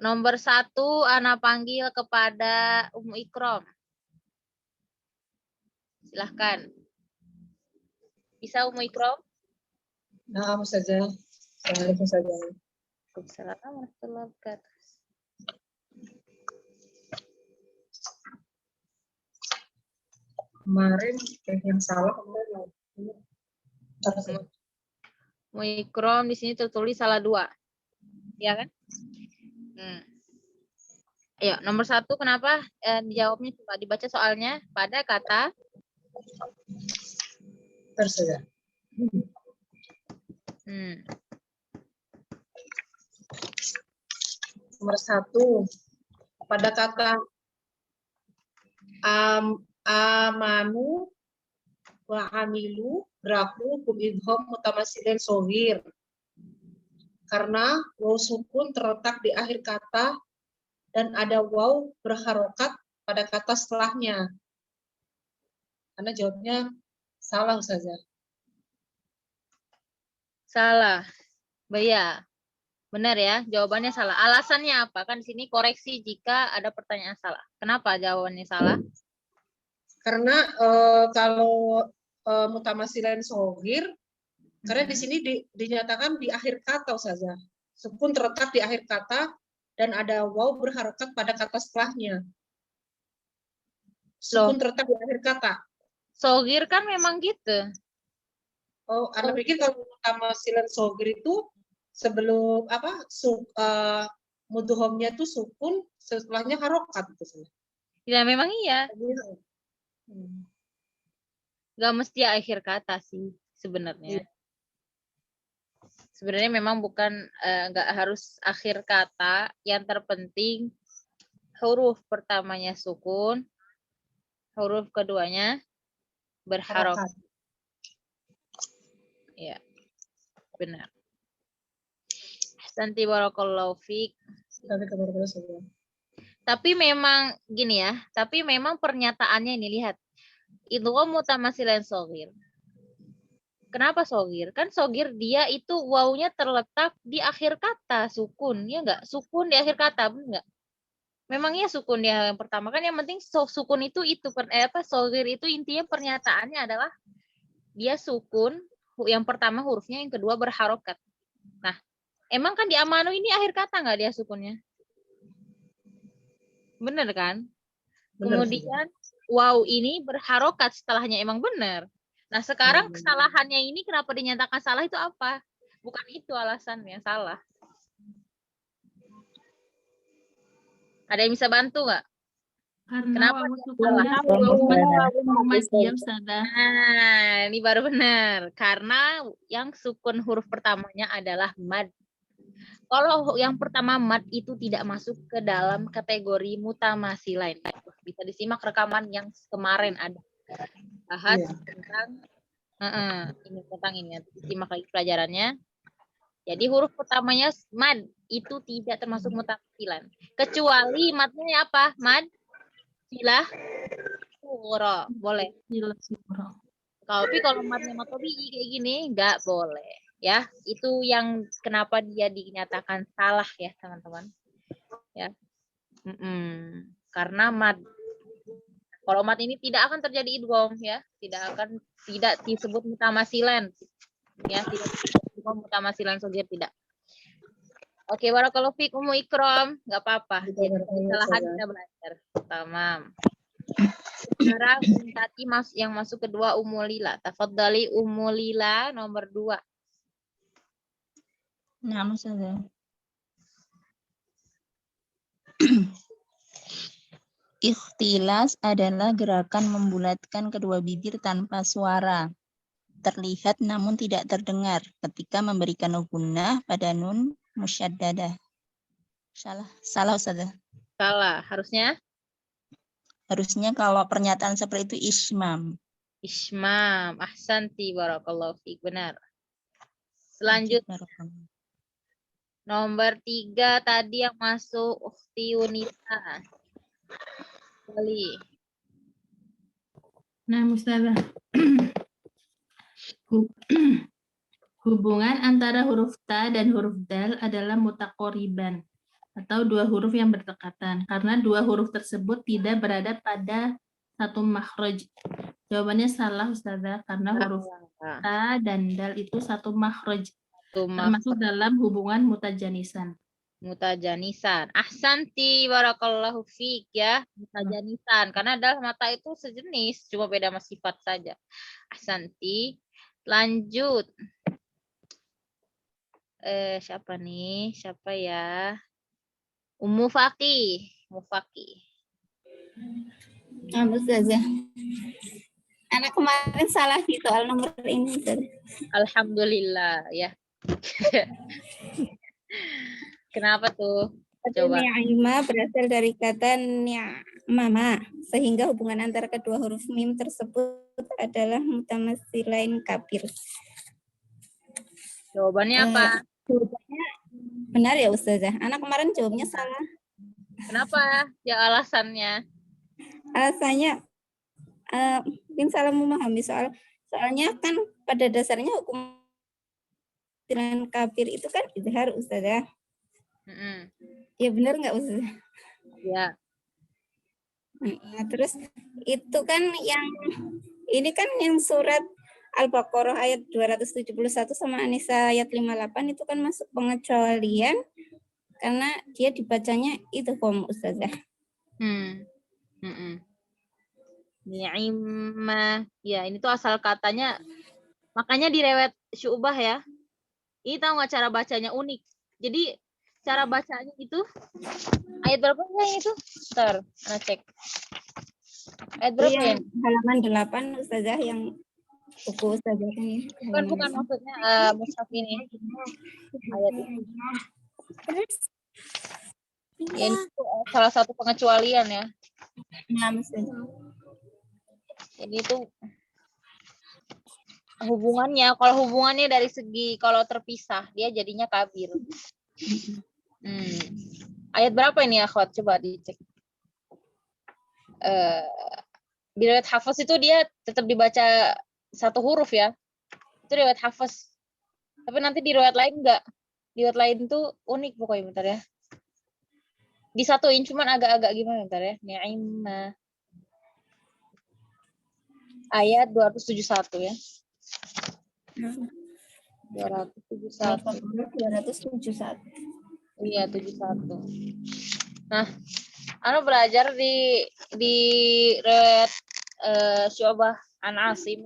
Nomor 1, Ana panggil kepada Umu Ikrom. Silahkan. Bisa Umu Ikrom? Nah, saja. Assalamualaikum saja. Waalaikumsalam warahmatullahi wabarakatuh. Kemarin yang salah kemarin. Umu Ikrom di sini tertulis salah 2. Ya kan? Ayo, nomor 1 kenapa? Dijawabnya coba dibaca soalnya pada kata Tersaja. Nomor 1 pada kata amanu wa amilu beraku idgham mutamasilin shogir. Karena waw sukun terletak di akhir kata dan ada waw berharokat pada kata setelahnya. Karena jawabnya salah saja. salah. Ya, benar ya, jawabannya salah. Alasannya apa? Kan di sini koreksi jika ada pertanyaan salah. Kenapa jawabannya salah? Karena kalau mutamasilan shogir, karena di sini dinyatakan di akhir kata saja. Sukun terletak di akhir kata dan ada waw berharokat pada kata setelahnya. Sukun terletak di akhir kata. Shogir kan memang gitu. Oh, Anda pikir kalau mutamasilan shogir itu sebelum apa? Mudhomnya itu sukun, setelahnya harokat gitu. Ya memang iya. Gak mesti akhir kata sih sebenarnya. Sebenarnya memang bukan nggak harus akhir kata. Yang terpenting huruf pertamanya sukun, huruf keduanya berharokat. Ya, benar. Santi barakallahu fiik. Tapi memang gini ya, tapi memang pernyataannya ini lihat. Idgham mutamasilan shogir. Kenapa shogir? Kan shogir dia itu wawunya terletak di akhir kata, sukun, ya enggak? Sukun di akhir kata, benar enggak? Memangnya sukun ya yang pertama kan yang penting sukun itu shogir itu intinya pernyataannya adalah dia sukun, yang pertama hurufnya, yang kedua berharokat. Nah, emang kan di amanu ini akhir kata enggak dia sukunnya? Bener kan? Kemudian wow ini berharokat setelahnya, emang benar. Nah sekarang kesalahannya ini kenapa dinyatakan salah itu apa? Bukan itu alasannya salah. Ada yang bisa bantu nggak? Karena wawu sukunnya diam sada. Nah ini baru benar. Karena yang sukun huruf pertamanya adalah mad. Kalau yang pertama mad itu tidak masuk ke dalam kategori mutamasilain. Bisa disimak rekaman yang kemarin ada bahas tentang ini disimak lagi pelajarannya. Jadi huruf pertamanya mad itu tidak termasuk mutamasilan. Kecuali madnya apa? Mad silah suro boleh. Tapi kalau madnya matobi kayak gini nggak boleh. Ya, itu yang kenapa dia dinyatakan salah ya teman-teman. Ya, karena mad. Kalau mad ini tidak akan terjadi idgham ya, tidak disebut mutamasilan. Ya, tidak disebut mutamasilan shogir tidak. Oke, barakallahu fiik Umu Ikram, enggak apa-apa. Kesalahan kita belajar. Tamam. Sekarang tadi yang masuk kedua Umu Lila. Tafadhali Umu Lila nomor 2. Nah, masalah. Ikhtilas adalah gerakan membulatkan kedua bibir tanpa suara. Terlihat namun tidak terdengar ketika memberikan gunnah pada nun musyaddadah. Salah Ustazah. Salah, harusnya? Harusnya kalau pernyataan seperti itu ismam. Ismam, ahsanti barakallahu fiik, benar. Selanjutnya. Nomor 3 tadi yang masuk Ukhti Yunita. Kali. Nah, Ustazah. Hubungan antara huruf ta dan huruf dal adalah mutaqoriban. atau dua huruf yang berdekatan, karena dua huruf tersebut tidak berada pada satu makhraj. Jawabannya salah, Ustazah, karena huruf ta dan dal itu satu makhraj, termasuk dalam hubungan mutajanisan. Mutajanisan. Ahsanti barakallahu fiik ya. Mutajanisan. Karena adalah mata itu sejenis, cuma beda sifat saja. Ahsanti. Lanjut. Siapa nih? Siapa ya? Ummu Faqih. Ummu Faqih. Ustazah. Anak kemarin salah di soal nomor ini. Alhamdulillah ya. Kenapa tuh? Coba. Ni'ma berasal dari kata ni'mama, sehingga hubungan antara kedua huruf mim tersebut adalah mutamasilain kabir. Jawabannya apa? Jawabannya benar ya Ustazah. Anak kemarin jawabnya salah. Kenapa? Ya alasannya. Alasannya mungkin salah memahami soalnya kan pada dasarnya hukum dengan kabir itu kan izhar Ustazah. Ya benar nggak Ustazah? Ya. Nah, terus itu kan yang ini kan yang surat Al-Baqarah ayat 271 sama An-Nisa ayat 58 itu kan masuk pengecualian karena dia dibacanya itu Ustazah. Ni'imah. Ya, ini tuh asal katanya. Makanya di riwayat Syu'bah ya. Ini tahu nggak cara bacanya unik. Jadi cara bacanya itu ayat berapa ya itu? Bentar, Ana cek. Ayat berapa ya? Halaman 8 Ustazah yang buku Ustazah ini. Bukan maksudnya mushaf ini. Ayat itu. Ya, ini tuh salah satu pengecualian ya. Ini tuh kalau hubungannya dari segi kalau terpisah dia jadinya kabir. Ayat berapa ini ya, akhwat? Coba dicek. Di riwayat Hafs itu dia tetap dibaca satu huruf ya. Itu riwayat Hafs. Tapi nanti di riwayat lain enggak. Di riwayat lain tuh unik pokoknya, bentar ya. Disatuin cuman agak-agak gimana bentar ya. Ni'imah. Ayat 271 ya. 271. Iya, 71. Nah, Anu belajar di riwayat Syu'bah an Asim.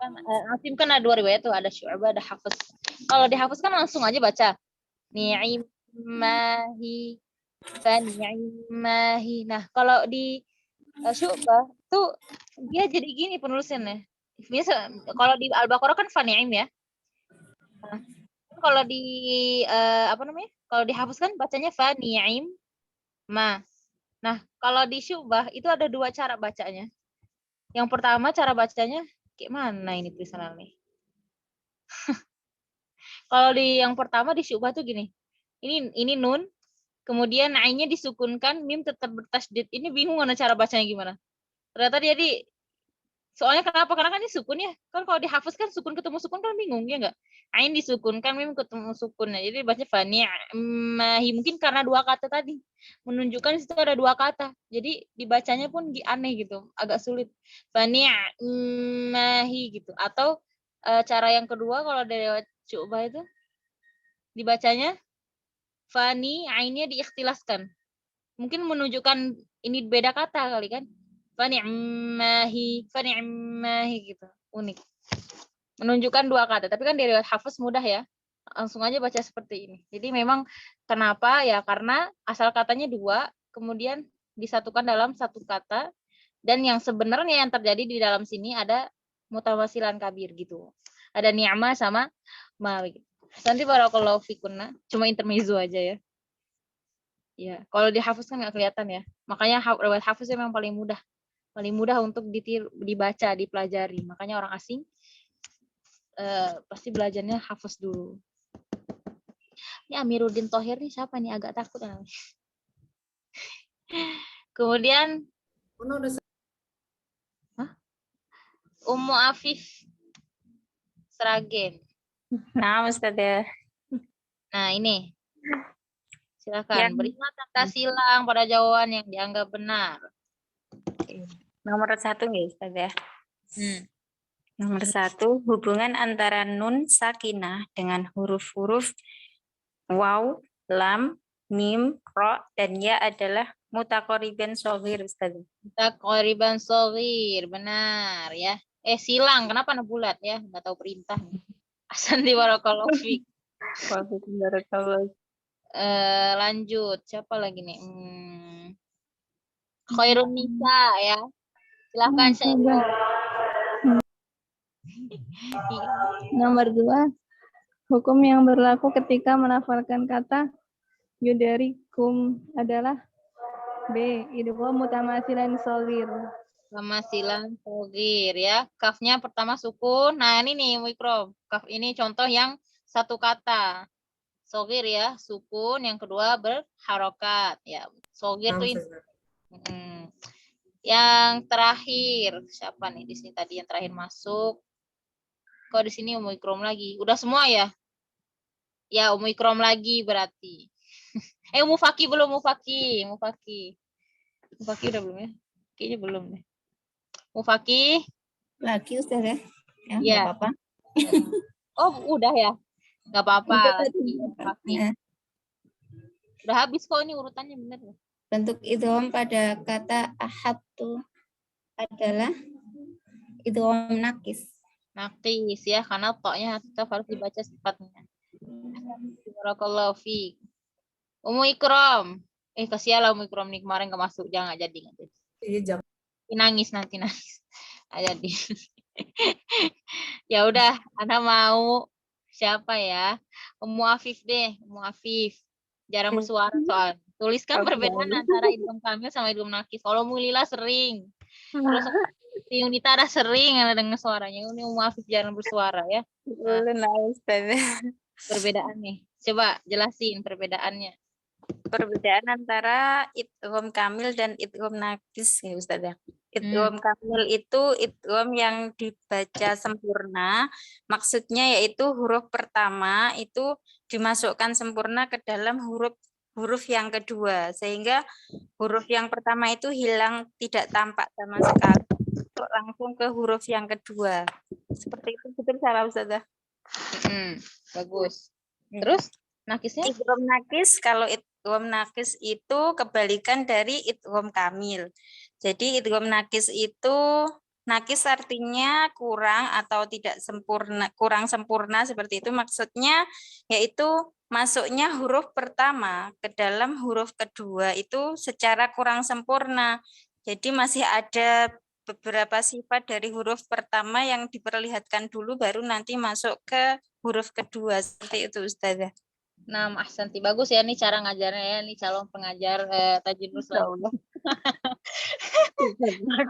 Kan Asim kan ada dua riwayat tuh, ada Syu'bah, ada Hafs. Kalau di Hafs kan langsung aja baca ni'imahi fa ni'imahi. Nah, kalau di Syu'bah tuh dia jadi gini penulisannya. Biasa kalau di Al-Baqarah kan fa ni'im ya. Nah, kalau di Kalau di Hafs kan bacanya fa ni'im ma. Nah, kalau di Syu'bah itu ada dua cara bacanya. Yang pertama cara bacanya kayak mana ini tulisannya nih? Kalau di yang pertama di Syu'bah tuh gini. Ini nun, kemudian ainnya disukunkan, mim tetap bertasydid. Ini bingung mana cara bacanya gimana. Ternyata dia soalnya kenapa? Karena kan ini sukun ya. Kan kalau di Hafs kan sukun ketemu sukun kan bingung ya enggak? Ain disukunkan, mim ketemu sukunnya. Jadi baca fani'mahi. Mungkin karena dua kata tadi. Menunjukkan di situ ada dua kata. Jadi dibacanya pun aneh gitu. Agak sulit. Fani'mahi gitu. Atau cara yang kedua kalau dari Syu'bah itu dibacanya fani, ainnya diikhtilaskan. Mungkin menunjukkan ini beda kata kali kan. Fani'mahi gitu. Unik. Menunjukkan dua kata. Tapi kan dari Hafs mudah ya. Langsung aja baca seperti ini. Jadi memang kenapa ya? Karena asal katanya dua, kemudian disatukan dalam satu kata. Dan yang sebenarnya yang terjadi di dalam sini ada mutamasilan kabir gitu. Ada ni'mah sama ma gitu. Nanti barakallahu fikunna. Cuma intermezzo aja ya. Ya, kalau di Hafs kan nggak kelihatan ya. Makanya riwayat Hafs memang paling mudah. Paling mudah untuk dibaca, dipelajari. Makanya orang asing pasti belajarnya Hafs dulu. Ini Amiruddin Thohir nih siapa nih? Agak takut namanya. Kemudian Ummu Afif Sragen. Nah, Ustazah. Nah, ini. Silakan, Yang berikan tanda silang pada jawaban yang dianggap benar. nomor 1 nggih, Ustaz ya. Hmm. Nomor 1, hubungan antara nun sakinah dengan huruf-huruf waw, lam, mim, ro, dan ya adalah mutaqoriban shaghir, Ustaz. Taqriban shaghir, benar ya. Silang, kenapa bulat ya? Nggak tahu perintah nih. Ahsanti barakallahu fiik. Waalaikumsalam warahmatullahi. Lanjut, siapa lagi nih? Khairun Nisa ya. Silahkan Syaiful. Nomor 2, hukum yang berlaku ketika melafalkan kata yudarikum adalah B. Idgham mutamasilan shaghir. Mutamasilan shaghir ya. Kafnya pertama sukun. Nah, ini nih Wikrom. Kaf ini contoh yang satu kata. Shaghir ya, sukun. Yang kedua berharokat ya. Shaghir itu yang terakhir. Siapa nih di sini tadi yang terakhir masuk? Kok di sini Ummu Ikrom lagi? Udah semua ya? Ya, Ummu Ikrom lagi berarti. Ummu Faki belum, Ummu Faki. Ummu Faki udah belum ya? Kayaknya belum deh. Ummu Faki? Lagi Ustaz ya? Ya, Iya. nggak apa-apa. Oh, udah ya? Nggak apa-apa. Itu tadi. Ummu Faki. Ya. Udah habis kok ini urutannya bener. Bentuk idgham pada kata ahad tuh adalah idgham nakis. Nakis ya, karena toknya tetap harus dibaca sifatnya. Barakallahu fiik. Ummu Ikram. Kasihalah Ummu Ikram nih kemarin nggak masuk, jangan jadi. Iya, Nangis nanti nangis. Jadi. Ya udah, Anda mau siapa ya? Ummu Afif deh, Ummu Afif. Jarang bersuara soal. Tuliskan perbedaan antara idgham kamil sama idgham nakis. Kalau Mulila sering. Terus Yunita ada sering ada dengar suaranya. Ini Ummu Afif jarang bersuara ya. Perbedaan nih. Coba jelasin perbedaannya. Perbedaan antara idgham kamil dan idgham nakis ya Ustaz ya. Idgham kamil itu idgham yang dibaca sempurna, maksudnya yaitu huruf pertama itu dimasukkan sempurna ke dalam huruf yang kedua, sehingga huruf yang pertama itu hilang, tidak tampak sama sekali, langsung ke huruf yang kedua. Seperti itu, betul salah Ustaz ya? Bagus. Terus nakisnya? Idgham nakis, kalau idgham nakis itu kebalikan dari idgham kamil. Jadi idgham nakis itu, nakis artinya kurang atau tidak sempurna, kurang sempurna seperti itu. Maksudnya yaitu masuknya huruf pertama ke dalam huruf kedua itu secara kurang sempurna. Jadi masih ada beberapa sifat dari huruf pertama yang diperlihatkan dulu baru nanti masuk ke huruf kedua. Seperti itu Ustazah. Nah, ahsanti, bagus ya nih cara ngajarnya ya, nih calon pengajar Tajwid Nusantara.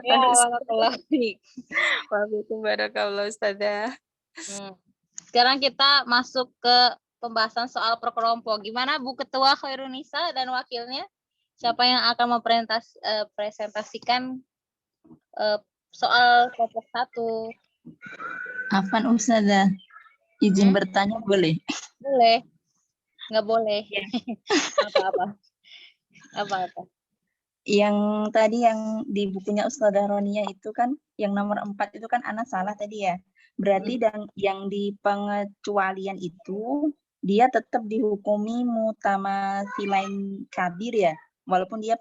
Ya, Waalaikumsalam Ustazah. Sekarang kita masuk ke pembahasan soal perkelompok. Gimana Bu Ketua Khairun Nisa dan wakilnya? Siapa yang akan mempresentasikan soal kelompok 1? Afwan Ustazah, izin bertanya boleh? Boleh. Nggak boleh. Apa-apa. Yang tadi yang di bukunya Ustazah Ronia itu kan, yang nomor 4 itu kan Ana salah tadi ya. Berarti dan yang di pengecualian itu, dia tetap dihukumi mutamasilain kabir ya, walaupun dia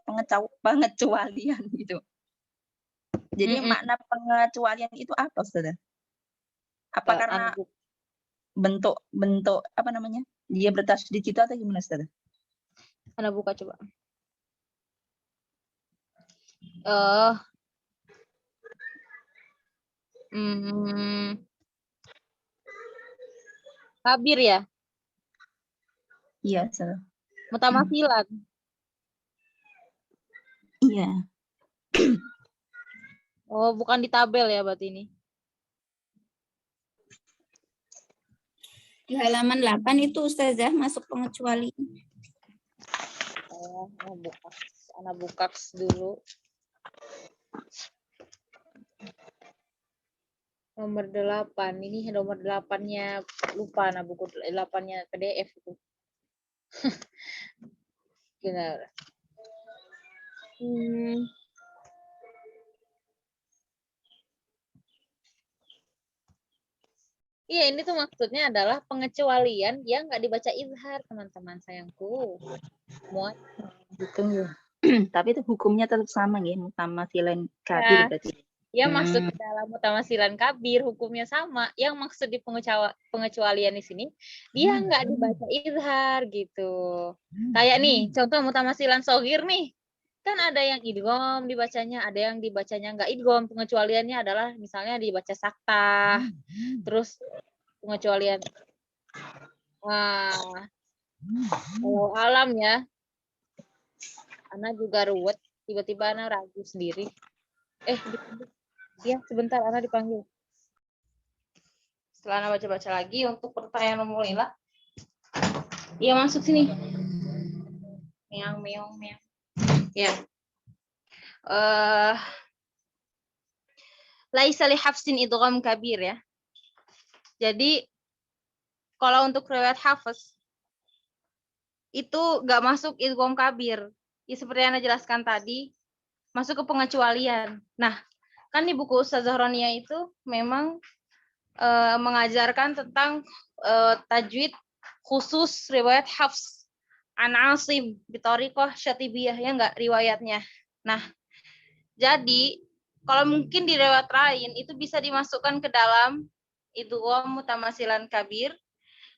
pengecualian gitu. Jadi makna pengecualian itu apa Ustazah? Apa karena bentuk apa namanya? Dia bertasydid itu atau gimana Ustazah? Anda buka coba. Kabir ya? Iya, Ustazah. Mutamasilan. Iya. Oh, bukan di tabel ya berarti ini. Di halaman 8 itu Ustazah masuk pengecualian. Ana buka dulu. Nomor 8. Ini nomor 8-nya lupa, nah buku 8-nya PDF itu. Benar. Iya, ini tuh maksudnya adalah pengecualian yang nggak dibaca izhar, teman-teman sayangku. Semua. Gitu ya. Tapi itu hukumnya tetap sama ya, mutamasilan kabir Ya. berarti. Yang masuk ke dalam mutamasilan kabir hukumnya sama. Yang maksud di pengecualian di sini dia nggak dibaca izhar gitu. Kayak nih, contoh mutamasilan sogir nih. Kan ada yang idgham dibacanya, ada yang dibacanya nggak idgham. Pengecualiannya adalah misalnya dibaca sakta. Terus pengecualian. Wah. Kalau alam ya. Ana juga ruwet, tiba-tiba Ana ragu sendiri. Dipanggil. Ya, sebentar, Ana dipanggil. Setelah Ana baca-baca lagi untuk pertanyaan nomor Lila. Iya, masuk sini. Meong, meong, meong. Ya. Laisa li hafsin idgham kabir ya. Jadi, kalau untuk riwayat Hafiz, itu nggak masuk idgham kabir. Ya, seperti yang Ana jelaskan tadi, masuk ke pengecualian. Nah, kan di buku Ustazah Ronia itu memang mengajarkan tentang tajwid khusus riwayat Hafs an Asim bitoriqah syatibiyah, ya enggak riwayatnya. Nah, jadi kalau mungkin di riwayat lain itu bisa dimasukkan ke dalam idgham mutamasilan kabir,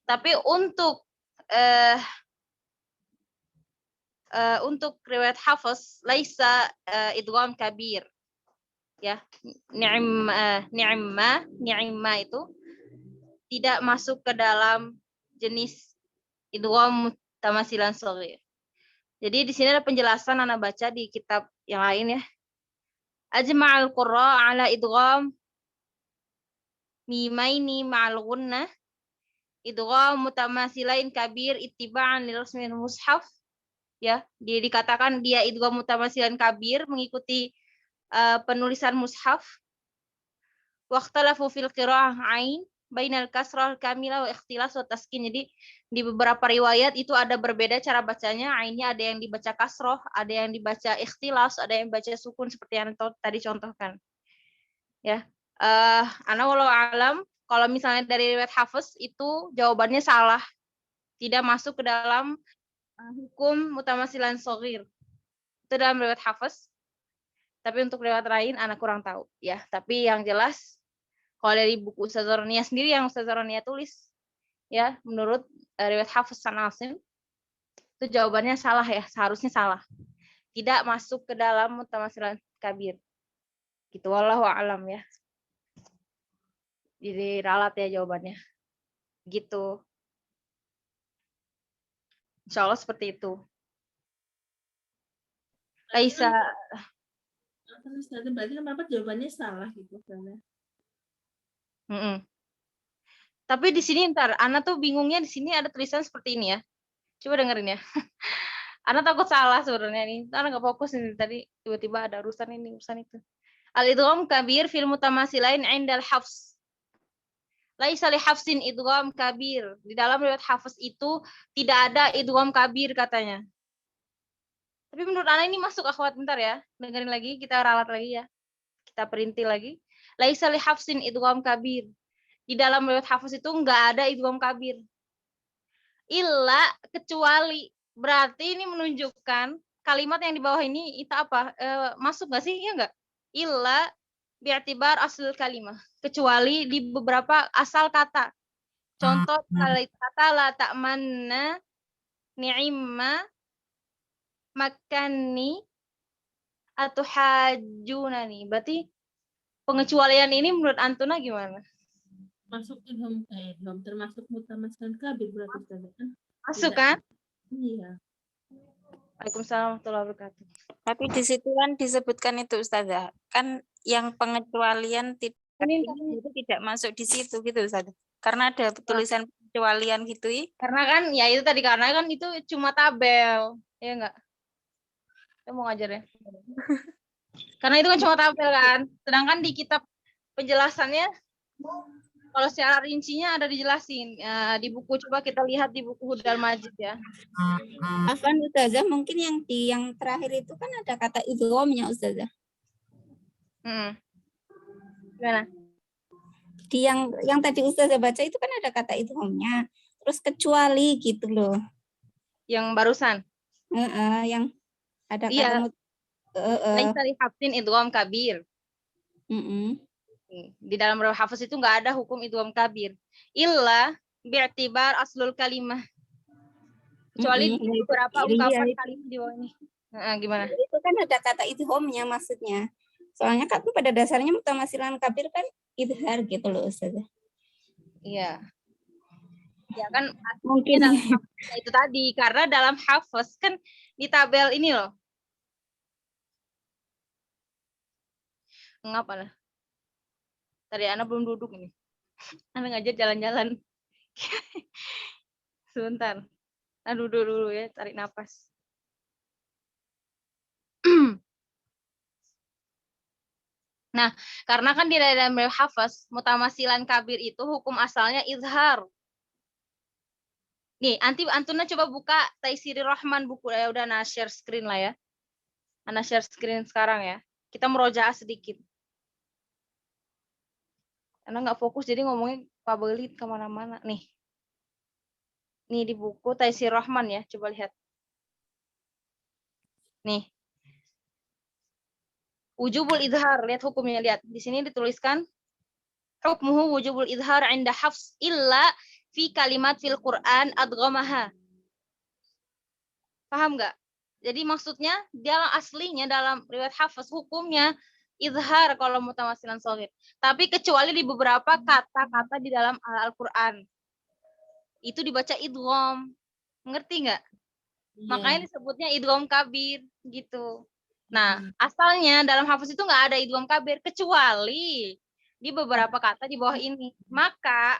tapi untuk riwayat Hafs laisa idgham kabir. Ya, ni'ma itu tidak masuk ke dalam jenis idgham mutamasilan shaghir. Jadi di sini ada penjelasan Ana baca di kitab yang lain ya. Ajma'al qurra ala idgham mimaini ma'al gunnah idgham mutamasilain kabir ittiba'an li rasmil mushaf. Ya, dia dikatakan dia idgham mutamasilan kabir mengikuti penulisan mushaf. Waqtalafu fil qira'ah ain bainal kasrah kamilah wa ikhtilas wa taskin. Jadi di beberapa riwayat itu ada berbeda cara bacanya. Ainnya ada yang dibaca kasroh, ada yang dibaca ikhtilas, ada yang baca sukun seperti yang tadi contohkan. Ya, ana walau alam kalau misalnya dari riwayat Hafiz itu jawabannya salah, tidak masuk ke dalam hukum mutamasilan shaghir. Itu dalam riwayat Hafiz. Tapi untuk riwayat lain ana kurang tahu ya. Tapi yang jelas kalau dari buku Ustazah Ronia sendiri yang Ustazah Ronia tulis, ya menurut riwayat Hafiz an Asim, itu jawabannya salah ya, seharusnya salah. Tidak masuk ke dalam mutamasilan kabir. Gitu, wallahu a'lam ya. Jadi ralat ya jawabannya. Gitu. Insya Allah seperti itu. Laisa. Berarti kenapa jawabannya salah gitu? Tapi di sini ntar, Ana tuh bingungnya di sini ada tulisan seperti ini ya. Coba dengerin ya. Ana takut salah sebenarnya nih. Ana nggak fokus nih tadi tiba-tiba ada urusan ini urusan itu. Al-idgham kabir fil mutamasilain 'indal hafs. Laisa li hafsin idgham kabir. Di dalam riwayat Hafiz itu tidak ada idgham kabir katanya. Tapi menurut Ana ini masuk akhwat, bentar ya. Dengerin lagi, kita ralat lagi ya. Kita perintil lagi. Laisa li hafsin idgham kabir. Di dalam riwayat Hafiz itu enggak ada idgham kabir. Illa, kecuali. Berarti ini menunjukkan kalimat yang di bawah ini itu apa? Masuk enggak sih? Iya enggak? Illa bi'atibar asal kalimah. Kecuali di beberapa asal kata. Contoh kata la ta'manna ni'imma makani atau hajunani. Berarti pengecualian ini menurut Antuna gimana? Masuk idgham termasuk mutamasilan kabir berarti Ustazah. Masuk kan? Iya. Waalaikumsalam warahmatullahi wabarakatuh. Tapi di situ kan disebutkan itu Ustazah. Kan yang pengecualian itu tidak masuk di situ gitu Ustazah. Karena ada tulisan pengecualian gitu ya. Karena kan ya itu tadi, karena kan itu cuma tabel. Ya enggak? Saya mau ngajar ya. Karena itu kan cuma tabel kan. Sedangkan di kitab penjelasannya Kalau secara rincinya ada dijelasin di buku, coba kita lihat di buku Hudal Majid ya. Afwan Ustazah, mungkin yang terakhir itu kan ada kata idghamnya Ustazah. Gimana? Di yang tadi Ustazah baca itu kan ada kata idghamnya. Terus kecuali gitu loh. Yang barusan. Yang ada kata Iya. Laisa li hafsin idgham kabir. Di dalam hafaz itu nggak ada hukum idgham kabir. Illa bi'tibar aslul kalimah. Kecuali beberapa ungkapan kalimat di bawah ini. Gimana? Itu kan ada kata idghamnya maksudnya. Soalnya kan pada dasarnya mutamasilan kabir kan idhar gitu loh Ustazah. Iya. Ya kan mungkin itu tadi karena dalam hafaz kan di tabel ini loh. Ngapa lah? Tadi Ana belum duduk ini. Ana ngajak jalan-jalan. Sebentar. Ana duduk dulu ya, tarik napas. Nah, karena kan di dalam hafaz mutamasilan kabir itu hukum asalnya izhar. Nih, Antuna coba buka Taisirir Rahman buku ya, udah Ana share screen lah ya. Ana share screen sekarang ya. Kita merojaah sedikit. Karena nggak fokus jadi ngomongin pabelit kemana-mana nih. Nih di buku Taisir Rahman ya, coba lihat. Nih. Wujubul idhar, lihat hukumnya, lihat. Di sini dituliskan hukmuhu wujubul idhar 'inda hafs illa fi kalimat fil Qur'an adghamaha. Paham nggak? Jadi maksudnya dalam aslinya dalam riwayat hafaz hukumnya izhar kalau mutamasilan shaghir. Tapi kecuali di beberapa kata-kata di dalam Al-Qur'an. Itu dibaca idgham. Ngerti nggak? Yeah. Makanya disebutnya idgham kabir gitu. Nah, asalnya dalam hafaz itu nggak ada idgham kabir kecuali di beberapa kata di bawah ini. Maka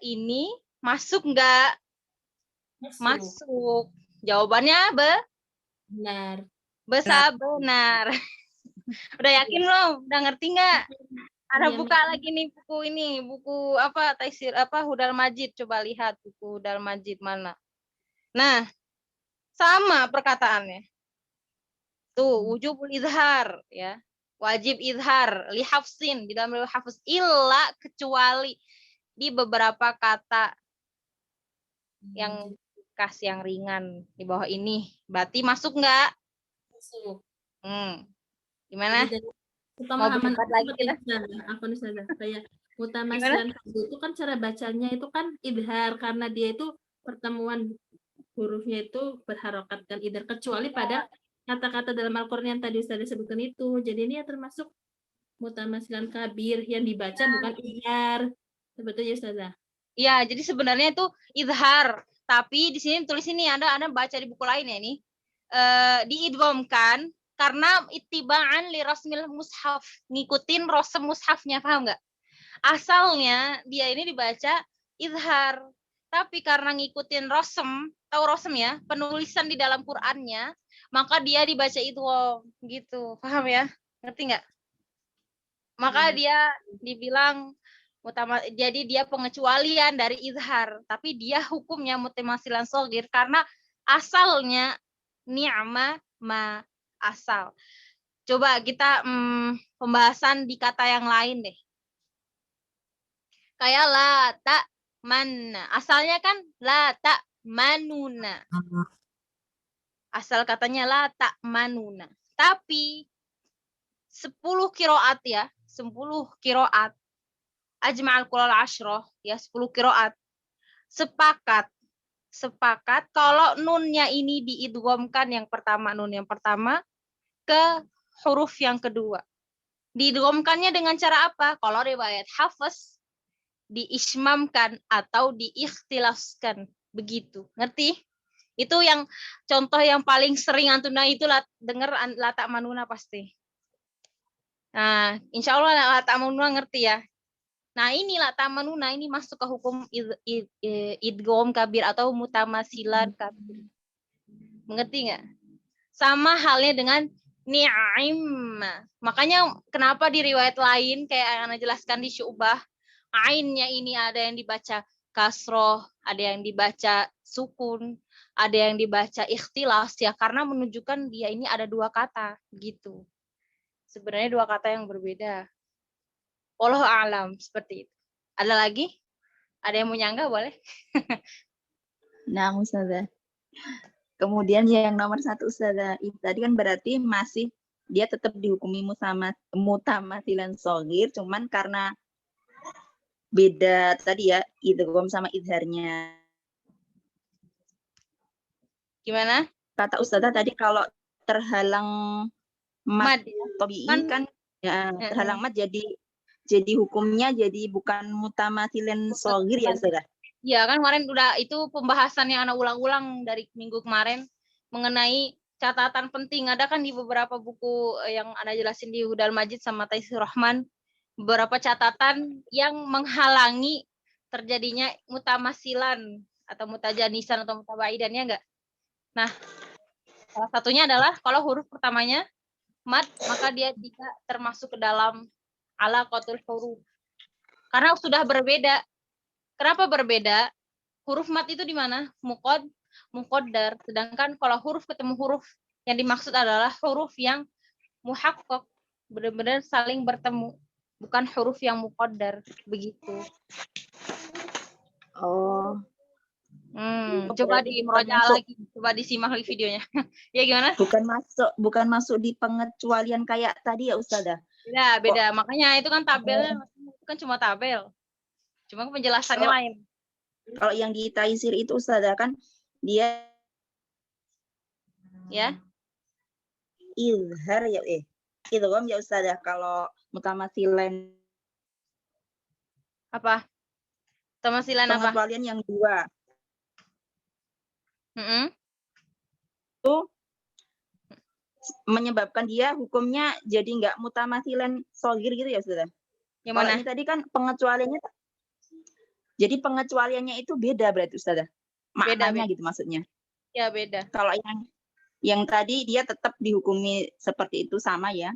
ini masuk nggak? Masuk. Jawabannya benar. Benar. Udah yakin belum? Udah ngerti nggak? Ada buka lagi nih buku ini, buku apa Taisir apa Hudal Majid, coba lihat buku Hudal Majid mana. Nah, sama perkataannya. Tuh, wujubul izhar ya. Wajib izhar li hafsin di dalam hafz illa kecuali di beberapa kata yang kas yang ringan di bawah ini. Berarti masuk nggak? Masuk. Gimana? Pemahaman lagi kita. Apa nih saja? Kayak mutamasilan itu kan cara bacanya itu kan idhar karena dia itu pertemuan hurufnya itu berharokat kan idhar kecuali pada kata-kata dalam Al-Qur'an yang tadi Ustazah sebutkan itu. Jadi ini ya termasuk mutamasilan kabir yang dibaca bukan idhar. Sebetulnya Ustazah. Iya, jadi sebenarnya itu idhar. Tapi di sini tulis ini Anda baca di buku lain ya ini. Diidghamkan karena ittiba'an li rasmil mushaf, ngikutin rasm mushafnya, paham nggak? Asalnya dia ini dibaca izhar, tapi karena ngikutin rasm, tahu rasm ya, penulisan di dalam Qur'annya, maka dia dibaca idgham gitu, paham ya? Ngerti nggak? Maka dia dibilang jadi dia pengecualian dari izhar, tapi dia hukumnya mutamasilan shaghir karena asalnya ni'ma ma asal. Coba kita pembahasan di kata yang lain deh. Kayak la ta manna. Asalnya kan la ta manuna. Asal katanya la ta manuna. Tapi 10 qiraat ya, 10 qiraat. Ajma'al qurra'ul asyrah ya 10 qiraat. Sepakat kalau nunnya ini diidghamkan yang pertama, nun yang pertama ke huruf yang kedua. Diidghamkannya dengan cara apa? Kalau riwayat hafaz diismamkan atau diikhtilaskan. Begitu. Ngerti? Itu yang contoh yang paling sering Antuna itu dengar lata manuna pasti. Nah, insya Allah lata manuna ngerti ya. Nah, ini lata manuna ini masuk ke hukum idgham kabir atau mutamasilan kabir. Mengerti nggak? Sama halnya dengan Ni'im. Makanya kenapa di riwayat lain kayak yang Ana jelaskan di Syu'bah, ainnya ini ada yang dibaca kasroh, ada yang dibaca sukun, ada yang dibaca ikhtilas ya karena menunjukkan dia ini ada dua kata gitu. Sebenarnya dua kata yang berbeda. Wallahu a'lam seperti itu. Ada lagi? Ada yang mau nyangga boleh? Nah, Ustazah. Kemudian yang nomor 1 Ustazah, tadi kan berarti masih dia tetap dihukumi mutamasilan shogir, cuman karena beda tadi ya idgham sama idharnya. Gimana? Kata Ustazah tadi kalau terhalang mad tobi'i kan ya, terhalang mad jadi hukumnya jadi bukan mutamasilan shogir ya Ustazah. Ya kan kemarin udah itu pembahasan yang Ana ulang-ulang dari minggu kemarin mengenai catatan penting. Ada kan di beberapa buku yang Ana jelasin di Hudal Majid sama Taisir Rahman, beberapa catatan yang menghalangi terjadinya mutamasilan atau mutajanisan atau mutabaidannya enggak. Nah, salah satunya adalah kalau huruf pertamanya mad, maka dia tidak termasuk ke dalam alaqatul huruf. Karena sudah berbeda. Kenapa berbeda? Huruf mat itu di mana? Muqaddar. Sedangkan kalau huruf ketemu huruf yang dimaksud adalah huruf yang muhaqqaq, benar-benar saling bertemu, bukan huruf yang muqaddar, begitu. Oh. Coba di murojaah lagi, coba disimak lagi videonya. Ya gimana? Bukan masuk di pengecualian kayak tadi ya Ustazah. Beda. Makanya itu kan tabelnya, itu kan cuma tabel. Cuma penjelasannya lain. Kalau yang di Taisir itu Ustazah kan dia ya izhar ya idgham ya Ustazah. Kalau mutamasilan apa? Mutamasilan apa? Pengecualian yang 2. Itu menyebabkan dia hukumnya jadi nggak mutamasilan shogir gitu ya Ustazah. Yang mana? Kalau ini tadi kan pengecualiannya, jadi pengecualiannya itu beda berarti Ustazah. Maknanya beda. Gitu maksudnya. Ya beda. Kalau yang tadi dia tetap dihukumi seperti itu sama ya.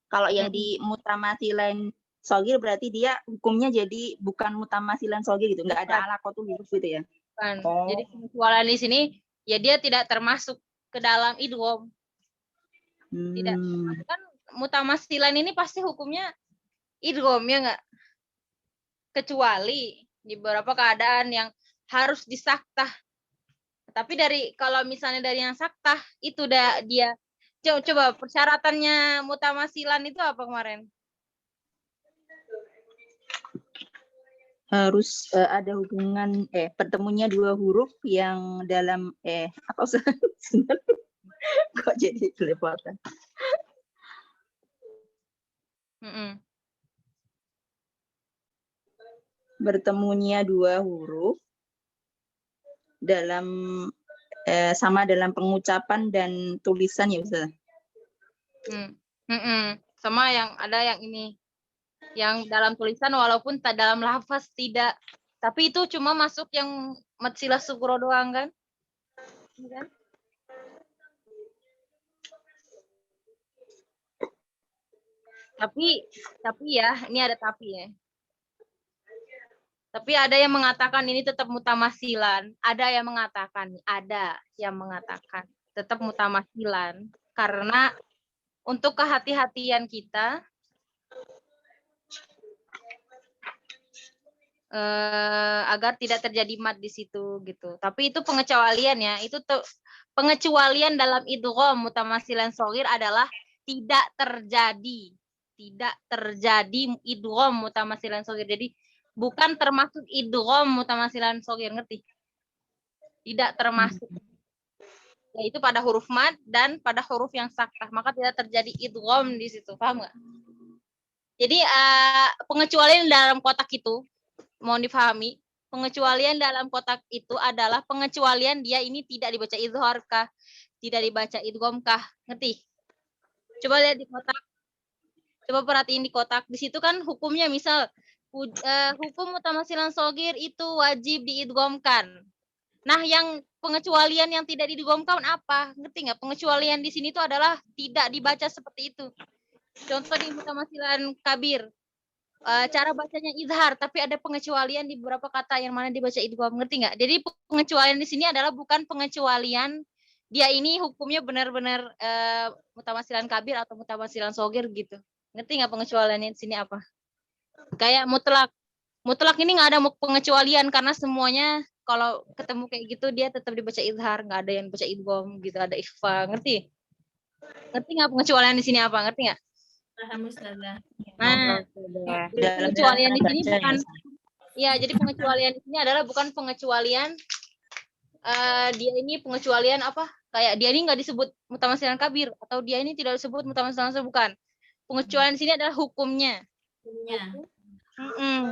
Kalau yang di mutamasilan shogir berarti dia hukumnya jadi bukan mutamasilan shogir gitu, nggak ada alaqatul huruf gitu ya. Bukan. Jadi pengecualian di sini ya dia tidak termasuk ke dalam idgham. Tidak. Kan mutamasilan ini pasti hukumnya idgham ya enggak? Kecuali di beberapa keadaan yang harus disaktah. Tapi kalau misalnya dari yang saktah itu dia coba persyaratannya mutamasilan itu apa kemarin? Harus ada hubungan pertemunya 2 huruf yang dalam apa usah kok jadi belepotan. Bertemunya 2 huruf dalam sama dalam pengucapan dan tulisan ya Ustaz. Sama yang ada yang ini. Yang dalam tulisan walaupun tak dalam lafaz tidak. Tapi itu cuma masuk yang mad silah sugro doang kan? Kan? Tapi ya, ini ada tapi ya. Tapi ada yang mengatakan ini tetap mutamasilan. Ada yang mengatakan tetap mutamasilan. Karena untuk kehati-hatian kita, agar tidak terjadi mad di situ gitu. Tapi itu pengecualian ya. Itu pengecualian dalam idgham mutamasilan shogir adalah tidak terjadi idgham mutamasilan shogir. Jadi bukan termasuk idgham mutamasilan shogir, ngerti? Tidak termasuk. Yaitu pada huruf mad dan pada huruf yang saktah, maka tidak terjadi idgham di situ. Paham nggak? Jadi pengecualian dalam kotak itu mohon difahami, pengecualian dalam kotak itu adalah pengecualian dia ini tidak dibaca izhar kah, tidak dibaca idgham kah, ngerti? Coba lihat di kotak. Coba perhatiin di kotak. Di situ kan hukumnya misal hukum mutamasilan shogir itu wajib diidghamkan. Nah, yang pengecualian yang tidak didghamkan apa? Ngerti nggak? Pengecualian di sini itu adalah tidak dibaca seperti itu. Contoh di mutamasilan kabir. Cara bacanya izhar, tapi ada pengecualian di beberapa kata yang mana dibaca idgham. Ngerti nggak? Jadi pengecualian di sini adalah bukan pengecualian dia ini hukumnya benar-benar mutamasilan kabir atau mutamasilan sogir gitu. Ngerti nggak pengecualiannya di sini apa? Kayak mutlak. Mutlak ini nggak ada pengecualian karena semuanya kalau ketemu kayak gitu dia tetap dibaca izhar, nggak ada yang baca idgham gitu, ada ikhfa. Ngerti? Ngerti nggak pengecualian di sini apa? Ngerti nggak? Paham Ustazah. Nah, pengecualian di sini bukan ya, jadi pengecualian di sini adalah bukan pengecualian dia ini pengecualian apa? Kayak dia ini nggak disebut mutamasilan kabir atau dia ini tidak disebut mutamasilan sogir, bukan. Pengecualian di sini adalah hukumnya.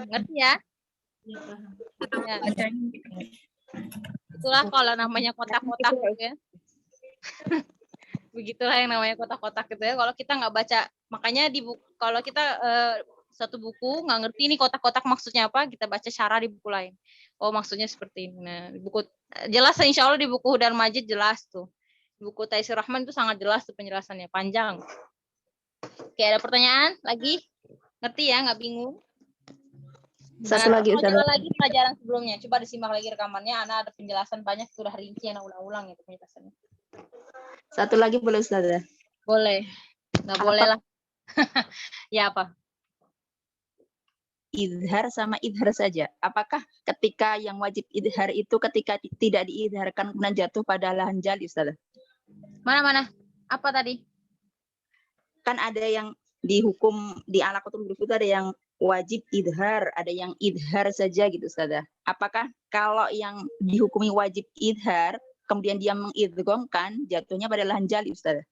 Ngerti ya? Ya. Itulah kalau namanya kotak-kotak gitu ya. Begitulah yang namanya kotak-kotak gitu ya. Kalau kita nggak baca, makanya di buku, kalau kita satu buku nggak ngerti ini kotak-kotak maksudnya apa, kita baca syarah di buku lain. Oh maksudnya seperti ini. Nah, di buku jelas insya Allah di buku Hudal Majid jelas tuh. Di buku Taisir Rahman itu sangat jelas tuh penjelasannya, panjang. Oke, ada pertanyaan lagi? Ngerti ya, nggak bingung? Satu lagi Ustazah. Lagi pelajaran sebelumnya. Coba disimak lagi rekamannya. Ana ada penjelasan banyak sudah rinci, Ana ulang-ulang itu penjelasannya. Satu lagi boleh Ustazah? Boleh. Nggak boleh lah. Ya apa? Idhar sama idhar saja. Apakah ketika yang wajib idhar itu ketika tidak diidharkan kemudian jatuh pada lahan jali Ustazah? Mana? Apa tadi? Kan ada yang dihukum di alaqatul huruf itu ada yang wajib idhar, ada yang idhar saja gitu Ustazah. Apakah kalau yang dihukumi wajib idhar kemudian dia mengidghamkan jatuhnya pada lahan jali Ustazah?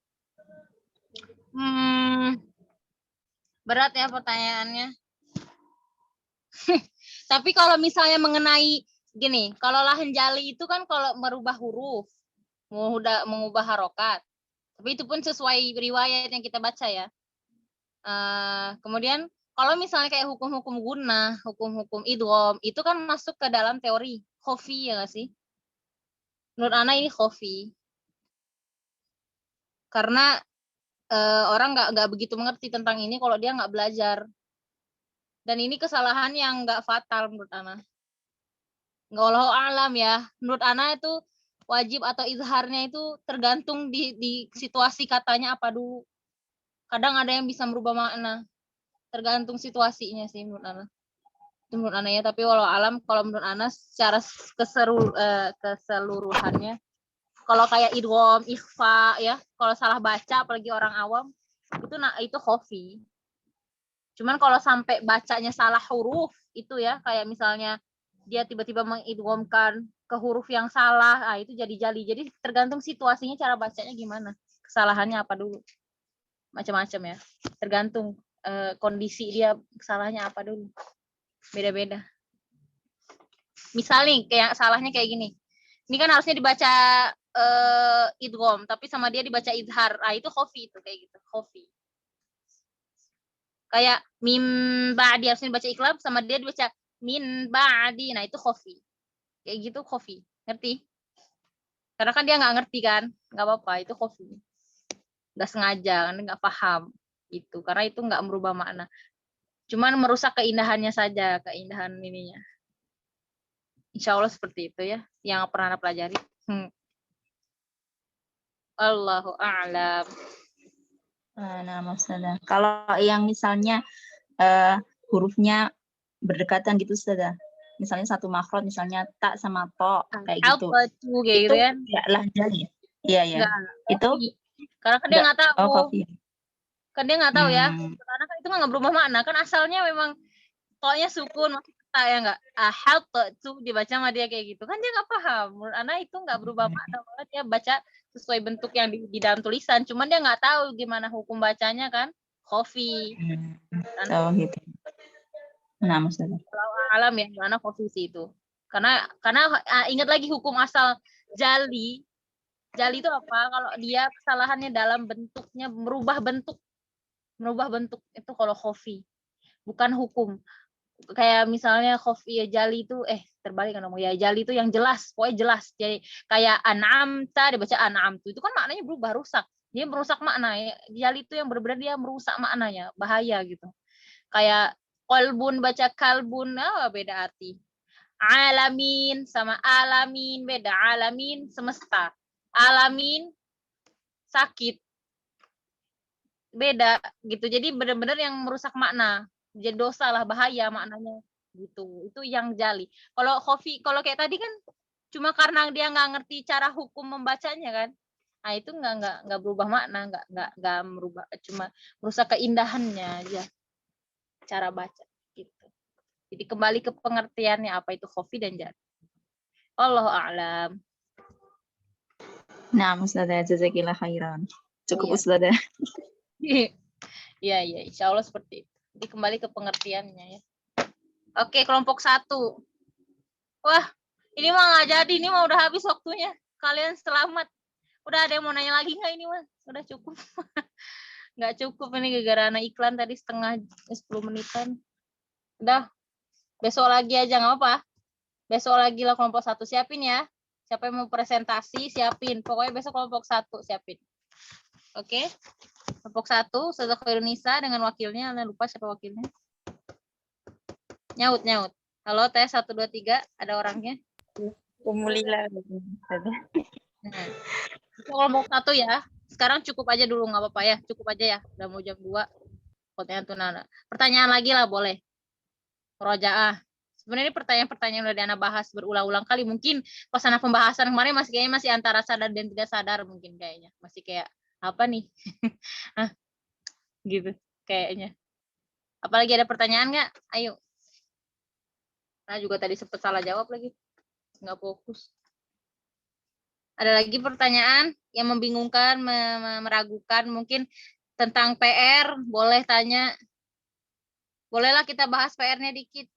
Berat ya pertanyaannya. Tapi kalau misalnya mengenai gini, kalau lahan jali itu kan kalau merubah huruf, mengubah harokat. Tapi itu pun sesuai riwayat yang kita baca ya. Kemudian kalau misalnya kayak hukum-hukum gunnah, hukum-hukum idgham, itu kan masuk ke dalam teori khofi ya nggak sih? Menurut Ana ini khofi. Karena orang nggak begitu mengerti tentang ini kalau dia nggak belajar. Dan ini kesalahan yang nggak fatal menurut Ana. Nggak wallahu a'lam ya. Menurut Ana itu wajib atau izharnya itu tergantung di situasi katanya apa dulu. Kadang ada yang bisa merubah makna. Tergantung situasinya sih menurut Ana. Itu menurut Ana ya. Tapi walau alam kalau menurut Ana secara keseluruhannya, kalau kayak idgham, ikhfa ya, kalau salah baca apalagi orang awam itu khofi. Cuman kalau sampai bacanya salah huruf itu ya, kayak misalnya dia tiba-tiba mengidghamkan ke huruf yang salah, itu jadi jali. Jadi tergantung situasinya cara bacanya gimana. Kesalahannya apa dulu. Macam-macam ya. Tergantung kondisi dia kesalahannya apa dulu. Beda-beda. Misal nih kayak salahnya kayak gini. Ini kan harusnya dibaca idgham, tapi sama dia dibaca izhar. Itu khofi itu kayak gitu, khofi. Kayak mim ba'di harusnya dibaca iqlab, sama dia dibaca min ba'di. Nah, itu khofi. Kayak gitu khofi. Ngerti? Karena kan dia nggak ngerti kan? Nggak apa-apa, itu khofi. Nggak sengaja, kan nggak paham. Gitu. Karena itu nggak merubah makna. Cuman merusak keindahannya saja, keindahan ininya. Insya Allah seperti itu ya, yang pernah pelajari. Allahu a'lam. Nah, maksudnya kalau yang misalnya hurufnya berdekatan gitu Ustazah. Misalnya satu makhraj, misalnya tak sama to kayak gitu. Itu kan ya lahan jali ya? Iya, ya. Itu karena kan dia nggak tahu. Kofi. Kan dia nggak tahu ya. Karena kan itu nggak berubah makna. Kan asalnya memang to-nya sukun, masih tak ya nggak. Help tuh dibaca sama dia kayak gitu. Kan dia nggak paham. Menurut Ana itu nggak berubah makna. Dia baca sesuai bentuk yang di dalam tulisan. Cuman dia nggak tahu gimana hukum bacanya kan. Kofi. Oh gitu. Nah, maksudnya. Kalau alam ya gimana posisi itu. Karena ingat lagi hukum asal jali. Jali itu apa? Kalau dia kesalahannya dalam bentuknya, merubah bentuk itu kalau khofi. Bukan hukum. kayak misalnya khofi ya jali itu terbalik kan ngomong ya jali itu yang jelas, pokoknya jelas. Jadi kayak an'amta dibaca an'amtu itu kan maknanya berubah, rusak. Dia merusak makna. Ya. Jali itu yang benar-benar dia merusak maknanya, bahaya gitu. Kayak kolbun baca kalbun, beda arti. Alamin sama alamin beda. Alamin semesta. Alamin sakit. Beda gitu. Jadi benar-benar yang merusak makna. Jadi dosa lah, bahaya maknanya gitu. Itu yang jali. Kalau khofi, kalau kayak tadi kan cuma karena dia nggak ngerti cara hukum membacanya kan. Nah, itu nggak berubah makna, nggak merubah, cuma merusak keindahannya aja cara baca gitu. Jadi kembali ke pengertiannya apa itu khofi dan jali. Allahu a'lam. Nah, Ustazah, jazakillah khairan. Cukup Iya. Ustazah. Iya, insya Allah seperti itu. Jadi kembali ke pengertiannya ya. Oke, kelompok 1. Wah, ini mah nggak jadi, ini mah udah habis waktunya. Kalian selamat. Udah ada yang mau nanya lagi nggak ini mah? Udah cukup. Nggak cukup ini gara-gara anak iklan tadi 10 menitan. Udah, besok lagi aja nggak apa-apa. Besok lagi lah kelompok 1 siapin ya. Siapa yang mau presentasi siapin. Pokoknya besok kelompok 1 siapin. Oke. Kelompok 1 Ustazah Khairunisa dengan wakilnya. Anda lupa siapa wakilnya? Nyaut. Halo, tes 1 2 3 ada orangnya? Umulila. Nah, itu kelompok 1 ya. Sekarang cukup aja dulu nggak apa-apa ya. Cukup aja ya. Udah mau jam 2. Pertanyaan lagi lah boleh. Rojaah. Sebenarnya pertanyaan-pertanyaan udah Diana bahas berulang-ulang kali. Mungkin pas anak pembahasan kemarin kayaknya masih antara sadar dan tidak sadar mungkin kayaknya. Masih kayak apa nih? Gitu kayaknya. Apalagi ada pertanyaan nggak? Ayo. Nah juga tadi sempat salah jawab lagi. Nggak fokus. Ada lagi pertanyaan yang membingungkan, meragukan mungkin tentang PR? Boleh tanya. Bolehlah kita bahas PR-nya dikit.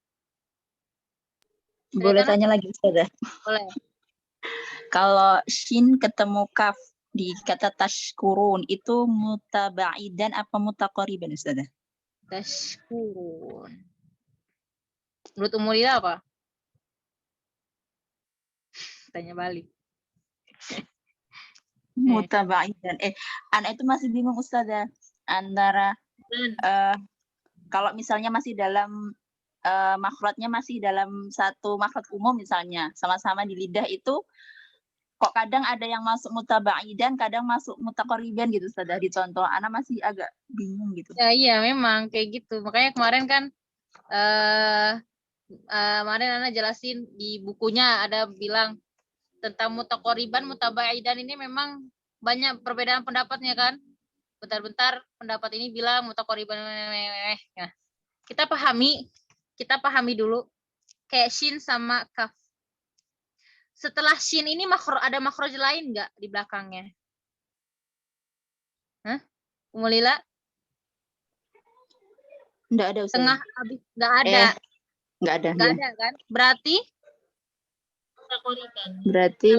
Boleh tanya lagi Ustazah? Boleh. Kalau shin ketemu kaf di kata tashkurun itu mutabaidan apa mutaqariban Ustazah? Tashkurun. Menurut Umulila apa? Tanya balik. Mutabaidan. Anak itu masih bingung Ustazah antara kalau misalnya masih dalam makhrajnya masih dalam satu makhraj umum misalnya sama-sama di lidah itu kok kadang ada yang masuk mutabaidan, kadang masuk mutaqariban gitu Ustazah di contoh. Anak masih agak bingung gitu. Ya iya memang kayak gitu. Makanya kemarin kan kemarin Ana jelasin di bukunya ada bilang tentang mutaqariban, mutabaidan ini memang banyak perbedaan pendapatnya kan. Bentar-bentar pendapat ini bilang mutaqariban. Nah, kita pahami dulu kayak shin sama kaf. Setelah shin ini ada makhraj lain nggak di belakangnya? Hah? Umulila? Nggak ada Ustazah. Tengah habis nggak ada. Nggak ada Kan? Berarti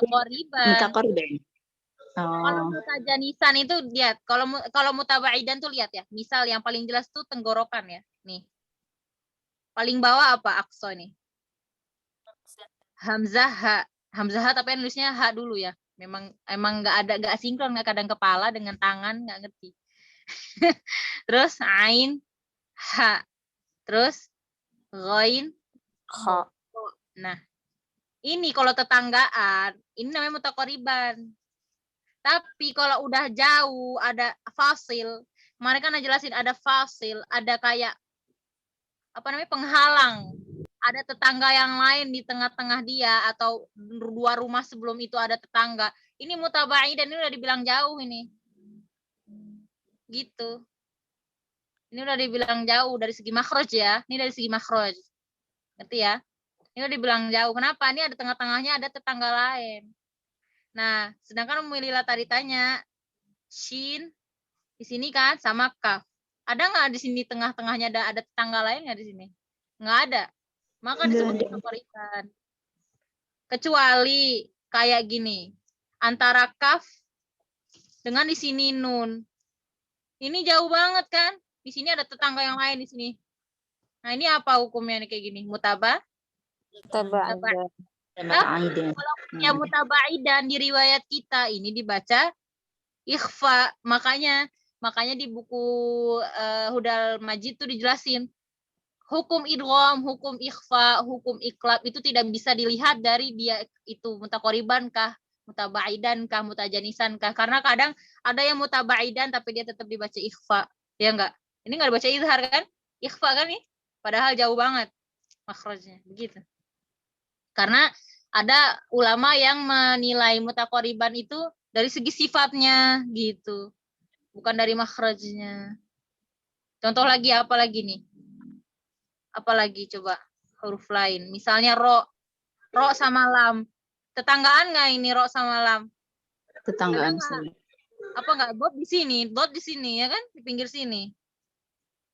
mutaqariban. Kalau mutajanisan itu lihat, kalau mutabaidan tuh lihat ya. Misal yang paling jelas tuh tenggorokan ya. Nih. Paling bawah apa aqsa nih? Hamzah ha. Hamzah ha tapi nulisnya ha dulu ya. Emang nggak sinkron, nggak kadang kepala dengan tangan nggak ngerti. Terus ain ha. Terus ghain kha. Nah, ini kalau tetanggaan, ini namanya mutaqariban. Tapi kalau udah jauh, ada fasil. Kemarin kan jelasin ada fasil, ada kayak apa namanya penghalang. Ada tetangga yang lain di tengah-tengah dia atau 2 rumah sebelum itu ada tetangga. Ini mutabaidan, ini udah dibilang jauh ini. Gitu. Ini udah dibilang jauh dari segi makhraj ya. Ini dari segi makhraj. Ngerti ya? Ini udah dibilang jauh. Kenapa? Ini ada tengah-tengahnya ada tetangga lain. Nah, sedangkan Umulila tadi tanya, shin di sini kan sama kaf. Ada nggak di sini tengah-tengahnya ada tetangga lain nggak di sini? Nggak ada. Maka disebut mutaqariban. Kecuali kayak gini, antara kaf dengan di sini nun. Ini jauh banget kan? Di sini ada tetangga yang lain di sini. Nah, ini apa hukumnya nih kayak gini? Mutaba? Tabaidan. Kalau punya mutabaidan di riwayat kita ini dibaca ikhfa. Makanya di buku Hudal Majid tuh dijelasin hukum idgham, hukum ikhfa, hukum iklab itu tidak bisa dilihat dari dia itu mutaqoriban kah, mutabaidan kah, mutajanisan kah. Karena kadang ada yang mutabaidan tapi dia tetap dibaca ikhfa. Ya enggak? Ini enggak dibaca izhar kan? Ikhfa kan nih? Padahal jauh banget makhrajnya. Begitu. Karena ada ulama yang menilai mutaqoriban itu dari segi sifatnya gitu. Bukan dari makhrajnya. Contoh lagi apa lagi nih? Apalagi coba huruf lain. Misalnya ro sama lam. Tetanggaan nggak ini ro sama lam? Tetanggaan Ada sih. apa nggak? Dot di sini ya kan? Di pinggir sini.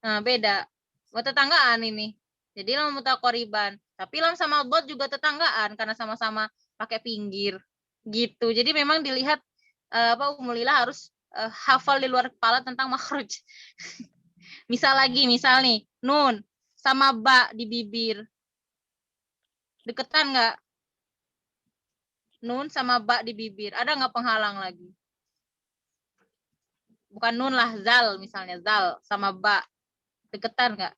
Nah, beda. Buat tetanggaan ini. Jadi lam mutaqoriban. Tapi lam sama dot juga tetanggaan karena sama-sama pakai pinggir. Gitu. Jadi memang dilihat Umul Lila harus hafal di luar kepala tentang makhraj. misal nih, nun sama ba di bibir. Deketan nggak? Nun sama ba di bibir. Ada nggak penghalang lagi? Bukan nun lah, zal misalnya. Zal sama ba. Deketan nggak?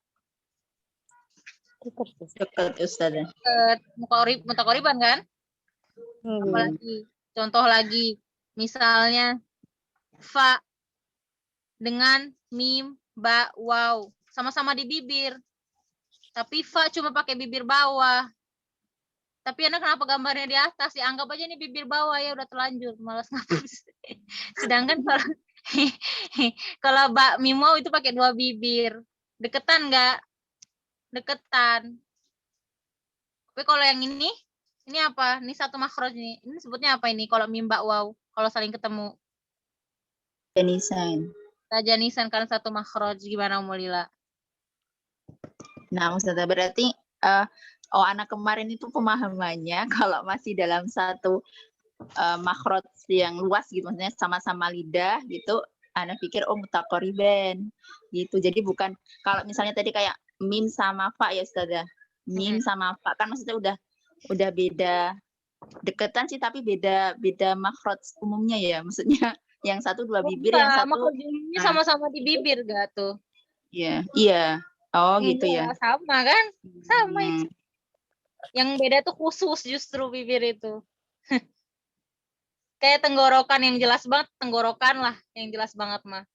Dekat Ustazah. Mutaqoriban kan? Apalagi? Contoh lagi. Misalnya fa dengan mim, ba, waw. Sama-sama di bibir. Tapi fa cuma pakai bibir bawah. Tapi anak kenapa gambarnya di atas? Ya anggap aja ini bibir bawah ya udah terlanjur. Malas ngapus. Sedangkan kalau ba, mim, waw itu pakai 2 bibir. Deketan nggak? Deketan. Tapi kalau yang ini apa? Ini satu makhraj nih. Ini sebutnya apa ini? Kalau mim, ba, waw. Kalau saling ketemu. Janisan. Tajanisan kan satu makhraj. Gimana Ummul Lila? Nah, Ustazah berarti anak kemarin itu pemahamannya kalau masih dalam satu makhraj yang luas gitu, maksudnya sama-sama lidah gitu, anak pikir mutaqoriban gitu. Jadi bukan kalau misalnya tadi kayak mim sama fa ya Ustazah. Mim sama fa kan maksudnya udah beda deketan sih tapi beda makhraj umumnya ya. Maksudnya yang satu 2 bibir, yang satu makhrajnya sama-sama di bibir gak tuh? Iya. Oh gitu ya. Sama kan? Sama itu. Yang beda tuh khusus justru bibir itu. Kayak tenggorokan yang jelas banget, tenggorokan lah yang jelas banget mah.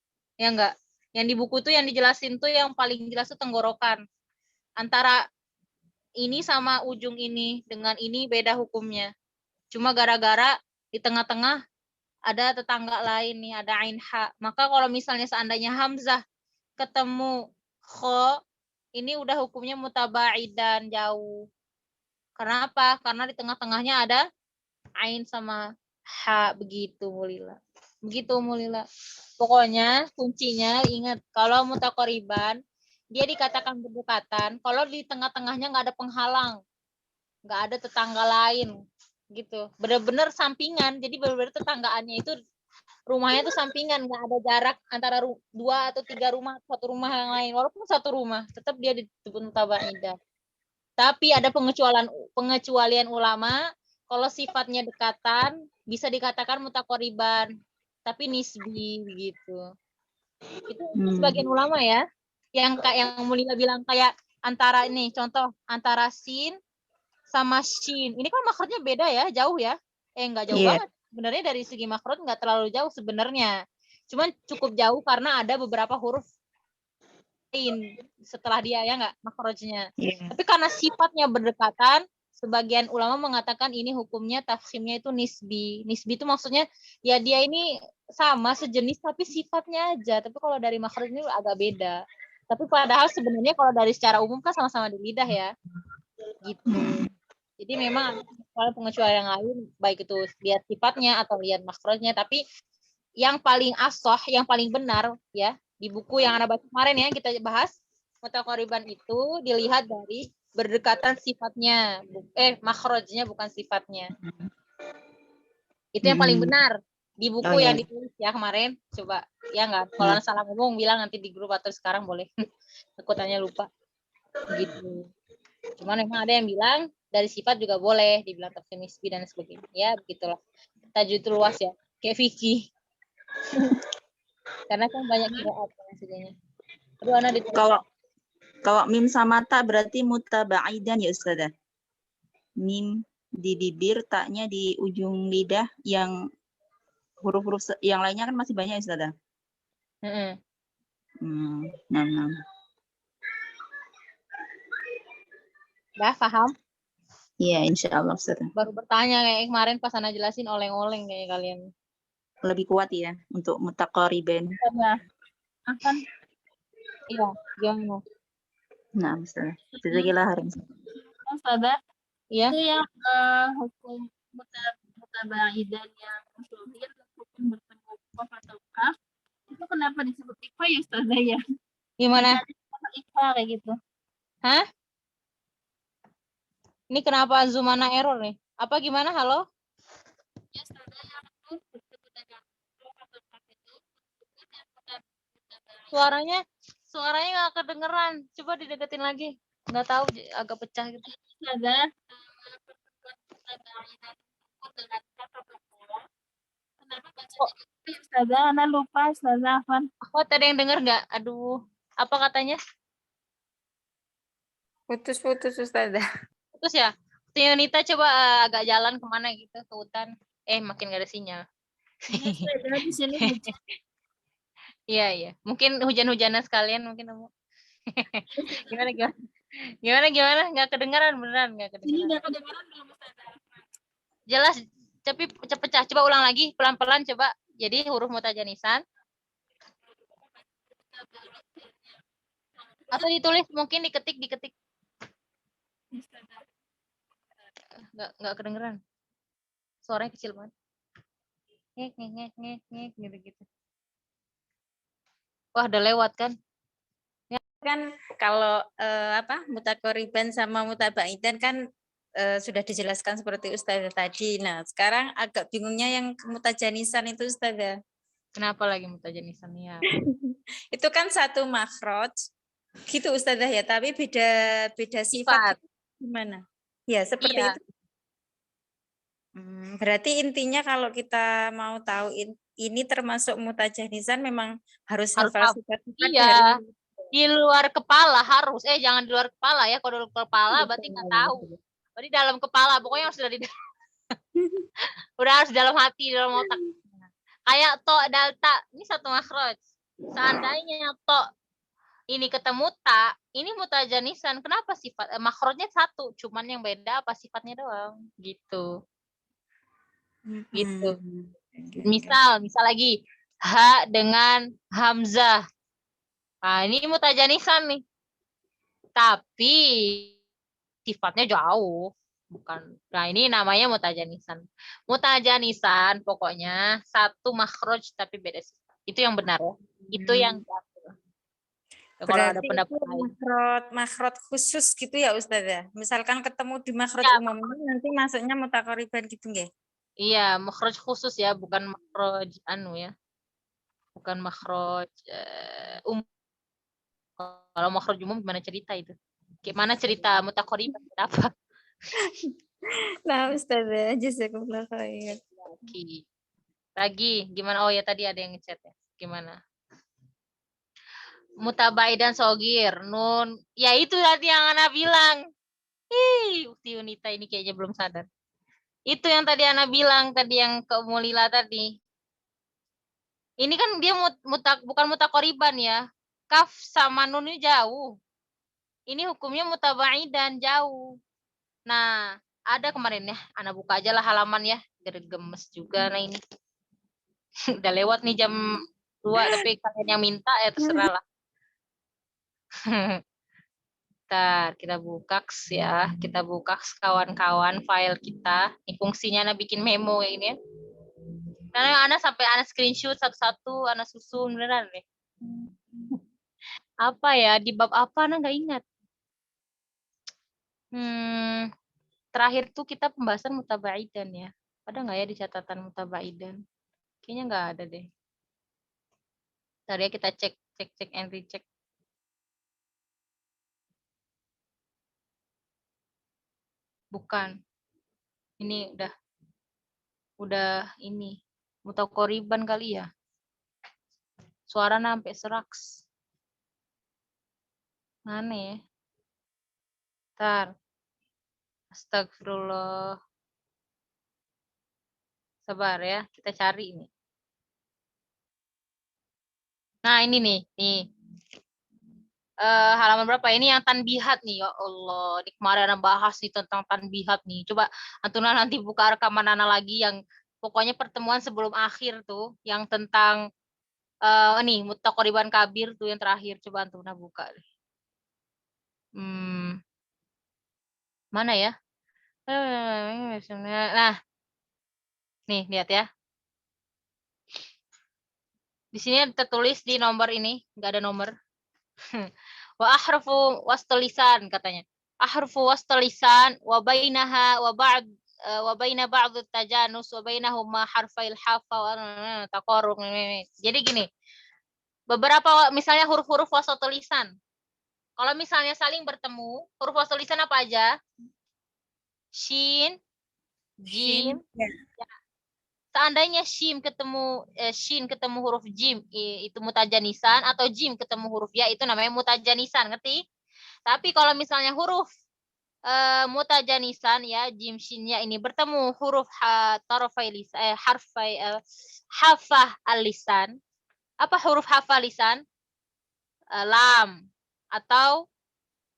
Ya enggak? Yang di buku tuh yang dijelasin tuh yang paling jelas tuh tenggorokan. Antara ini sama ujung ini dengan ini beda hukumnya. Cuma gara-gara di tengah-tengah ada tetangga lain nih, ada ain ha. Maka kalau misalnya seandainya hamzah ketemu kho, ini udah hukumnya mutabaidan jauh. Kenapa? Karena di tengah-tengahnya ada ain sama ha, begitu Mulila. Begitu Mulila. Pokoknya kuncinya ingat kalau mutaqoriban dia dikatakan berdekatan kalau di tengah-tengahnya nggak ada penghalang, nggak ada tetangga lain gitu. Benar-benar sampingan. Jadi benar-benar tetanggaannya itu rumahnya tuh sampingan, nggak ada jarak antara 2 atau 3 rumah, satu rumah yang lain. Walaupun satu rumah, tetap dia disebut mutabaidah. Tapi ada pengecualian ulama, kalau sifatnya dekatan bisa dikatakan mutaqoriban, tapi nisbi gitu. Itu sebagian ulama ya. Yang Mulila bilang kayak antara ini contoh antara sin sama shin. Ini kan makhrajnya beda ya, jauh ya. Enggak jauh banget. Sebenarnya dari segi makhraj enggak terlalu jauh sebenarnya. Cuman cukup jauh karena ada beberapa huruf lain setelah dia ya enggak makhrajnya. Tapi karena sifatnya berdekatan, sebagian ulama mengatakan ini hukumnya tafkhimnya itu nisbi. Nisbi itu maksudnya ya dia ini sama sejenis tapi sifatnya aja. Tapi kalau dari makhraj ini agak beda. Tapi padahal sebenarnya kalau dari secara umum kan sama-sama di lidah ya. Gitu. Jadi memang kalau pengecualian yang lain baik itu lihat sifatnya atau lihat makhrajnya, tapi yang paling asoh, yang paling benar ya di buku yang Anda baca kemarin ya kita bahas mutaqoriban itu dilihat dari berdekatan sifatnya, makhrajnya bukan sifatnya. Itu yang paling benar di buku yang ditulis ya kemarin. Coba ya enggak, kalau salah ngomong bilang nanti di grup atau sekarang boleh. Aku tanya lupa. Begitu. Cuman memang ada yang bilang dari sifat juga boleh dibilang tafsir nisbi dan sebagainya. Ya, begitulah. Tajwid itu luas ya. Kayak Vicky. Karena kan banyak qiraat dan sebagainya. Aduh, Ana Kalau mim sama ta berarti mutabaidan ya Ustazah. Mim di bibir, taknya di ujung lidah, yang huruf-huruf yang lainnya kan masih banyak ya Ustazah. Nah. Dah paham? Iya, insya Allah Ustazah. Baru bertanya kayak kemarin pas Ana jelasin oleng-oleng kayak kalian. Lebih kuat ya untuk mutaqariban. Nah, akan iya, gimana? Nah, Ustazah. Jazakallahu Ustazah, Iya. itu yang hukum mutabaidan yang syuhir, hukum bertemu kof atau kaf, itu kenapa disebut ikhfa ya Ustazah ya? Gimana? Ikhfa kayak gitu. Hah? Ini kenapa Zumana error nih? Apa gimana? Halo? Ya Ustazah, yang itu bertemu dengan kof atau kaf itu Suaranya nggak kedengeran. Coba dideketin lagi. Nggak tahu, agak pecah gitu. Ustazah, pertemuan mutabaidan dengan kaf atau kaf, kenapa bacanya ikhfa ya Ustazah? Ana lupa Ustazah Afan. Aku tadi yang denger nggak? Aduh, apa katanya? Putus-putus Ustazah. Putus ya? Tionita coba agak jalan kemana gitu ke hutan. Makin gak ada sinyal. Ustazah, di sini hujan. Iya. Mungkin hujan-hujanan sekalian mungkin kamu. Gimana? Nggak kedengeran beneran, nggak Ini kedengeran. nggak kedengaran belum Ustazah? Jelas, tapi pecah. Coba ulang lagi, pelan-pelan coba. Jadi huruf mutajanisan. Atau ditulis, mungkin diketik. Nggak kedengeran. Suaranya kecil banget. Ngek gitu. Wah, udah lewat kan? Kan kalau mutakoriban sama mutabaidan kan sudah dijelaskan seperti Ustazah tadi. Nah, sekarang agak bingungnya yang mutajanisan itu Ustazah. Kenapa lagi mutajanisan ya? Itu kan satu makhraj gitu Ustazah ya, tapi beda sifat. Gimana? Ya, seperti Iya. itu. Berarti intinya kalau kita mau tahu ini termasuk mutajanisan memang harus hafal sifat-sifat iya. dari Di luar kepala harus. Jangan di luar kepala ya. Kalau di luar kepala berarti nggak tahu. Berarti dalam kepala. Pokoknya harus dari udah harus dalam hati, dalam otak. Kayak to, dalta. Ini satu makhraj. Seandainya to ini ketemu ta, ini mutajanisan. Kenapa sifat? Makhrajnya satu. Cuman yang beda apa sifatnya doang. Gitu. Misal lagi. Ha dengan hamzah. Nah, ini mutajanisan nih. Tapi sifatnya jauh. Bukan. Nah, ini namanya mutajanisan. Mutajanisan pokoknya satu makhraj tapi beda sifat. Itu yang benar ya. Itu yang kalau ada pendapat lain. Makhraj khusus gitu ya Ustazah. Misalkan ketemu di makhraj umum nanti masuknya mutakoriban gitu nggih? Iya, makhraj khusus ya, bukan makhraj ya. Bukan makhraj umum. Kalau makhraj umum gimana cerita itu? Gimana cerita mutakoriban apa? Nah, Ustazah, jazakumullah khair. Lagi, gimana? Oh ya tadi ada yang ngechat ya. Gimana? Mutabaidan sogir, nun. Ya itu tadi yang Ana bilang. Ukti Unita ini kayaknya belum sadar. Itu yang tadi Ana bilang, tadi yang ke Mulila tadi. Ini kan dia bukan mutakoriban ya. Kaf sama nun ini jauh. Ini hukumnya mutabaidan jauh. Nah, ada kemarin ya. Ana buka aja lah halaman ya. Gemes juga nah ini. Udah lewat nih jam 2, tapi kalian yang minta ya terserah lah. Bentar, kita buka ya. Kita buka kawan-kawan file kita. Ini fungsinya Ana bikin memo kayak ini ya. Karena Ana sampai Ana screenshot satu-satu, Ana susun beneran nih. Apa ya, di bab apa Ana nggak ingat. Terakhir tuh kita pembahasan mutabaidan ya. Ada nggak ya di catatan mutabaidan? Kayaknya nggak ada deh. Tadi ya kita cek and recheck. Bukan. Ini udah ini. Mutaqoriban kali ya. Suara sampai seraks. Mana ya? Ntar. Astagfirullah. Sabar ya, kita cari ini. Nah, ini nih. Halaman berapa? Ini yang tanbihat nih. Ya Allah, ini kemarin Ana bahas nih tentang tanbihat nih. Coba Antuna nanti buka rekaman Ana lagi yang pokoknya pertemuan sebelum akhir tuh, yang tentang nih Mutaqoriban Kabir tuh yang terakhir. Coba Antuna buka deh. Mana ya? Nah, nih lihat ya. Di sini tertulis di nomor ini, nggak ada nomor. Wa ahrufu wastalisan katanya. Ahrufu wastalisan wa bainaha wa baina ba'd tajanus wa bainahuma harfail hafa wa taqarrub. Jadi gini. Beberapa misalnya huruf-huruf wasal tulisan. Kalau misalnya saling bertemu, huruf wasal tulisan apa aja? Shin, jim. Ya. Seandainya shin ketemu huruf jim itu mutajanisan, atau jim ketemu huruf ya itu namanya mutajanisan, ngerti? Tapi kalau misalnya huruf mutajanisan ya jim shinnya ini bertemu huruf tarafai lisan hafah al-lisan. Apa huruf hafah lisan? Lam atau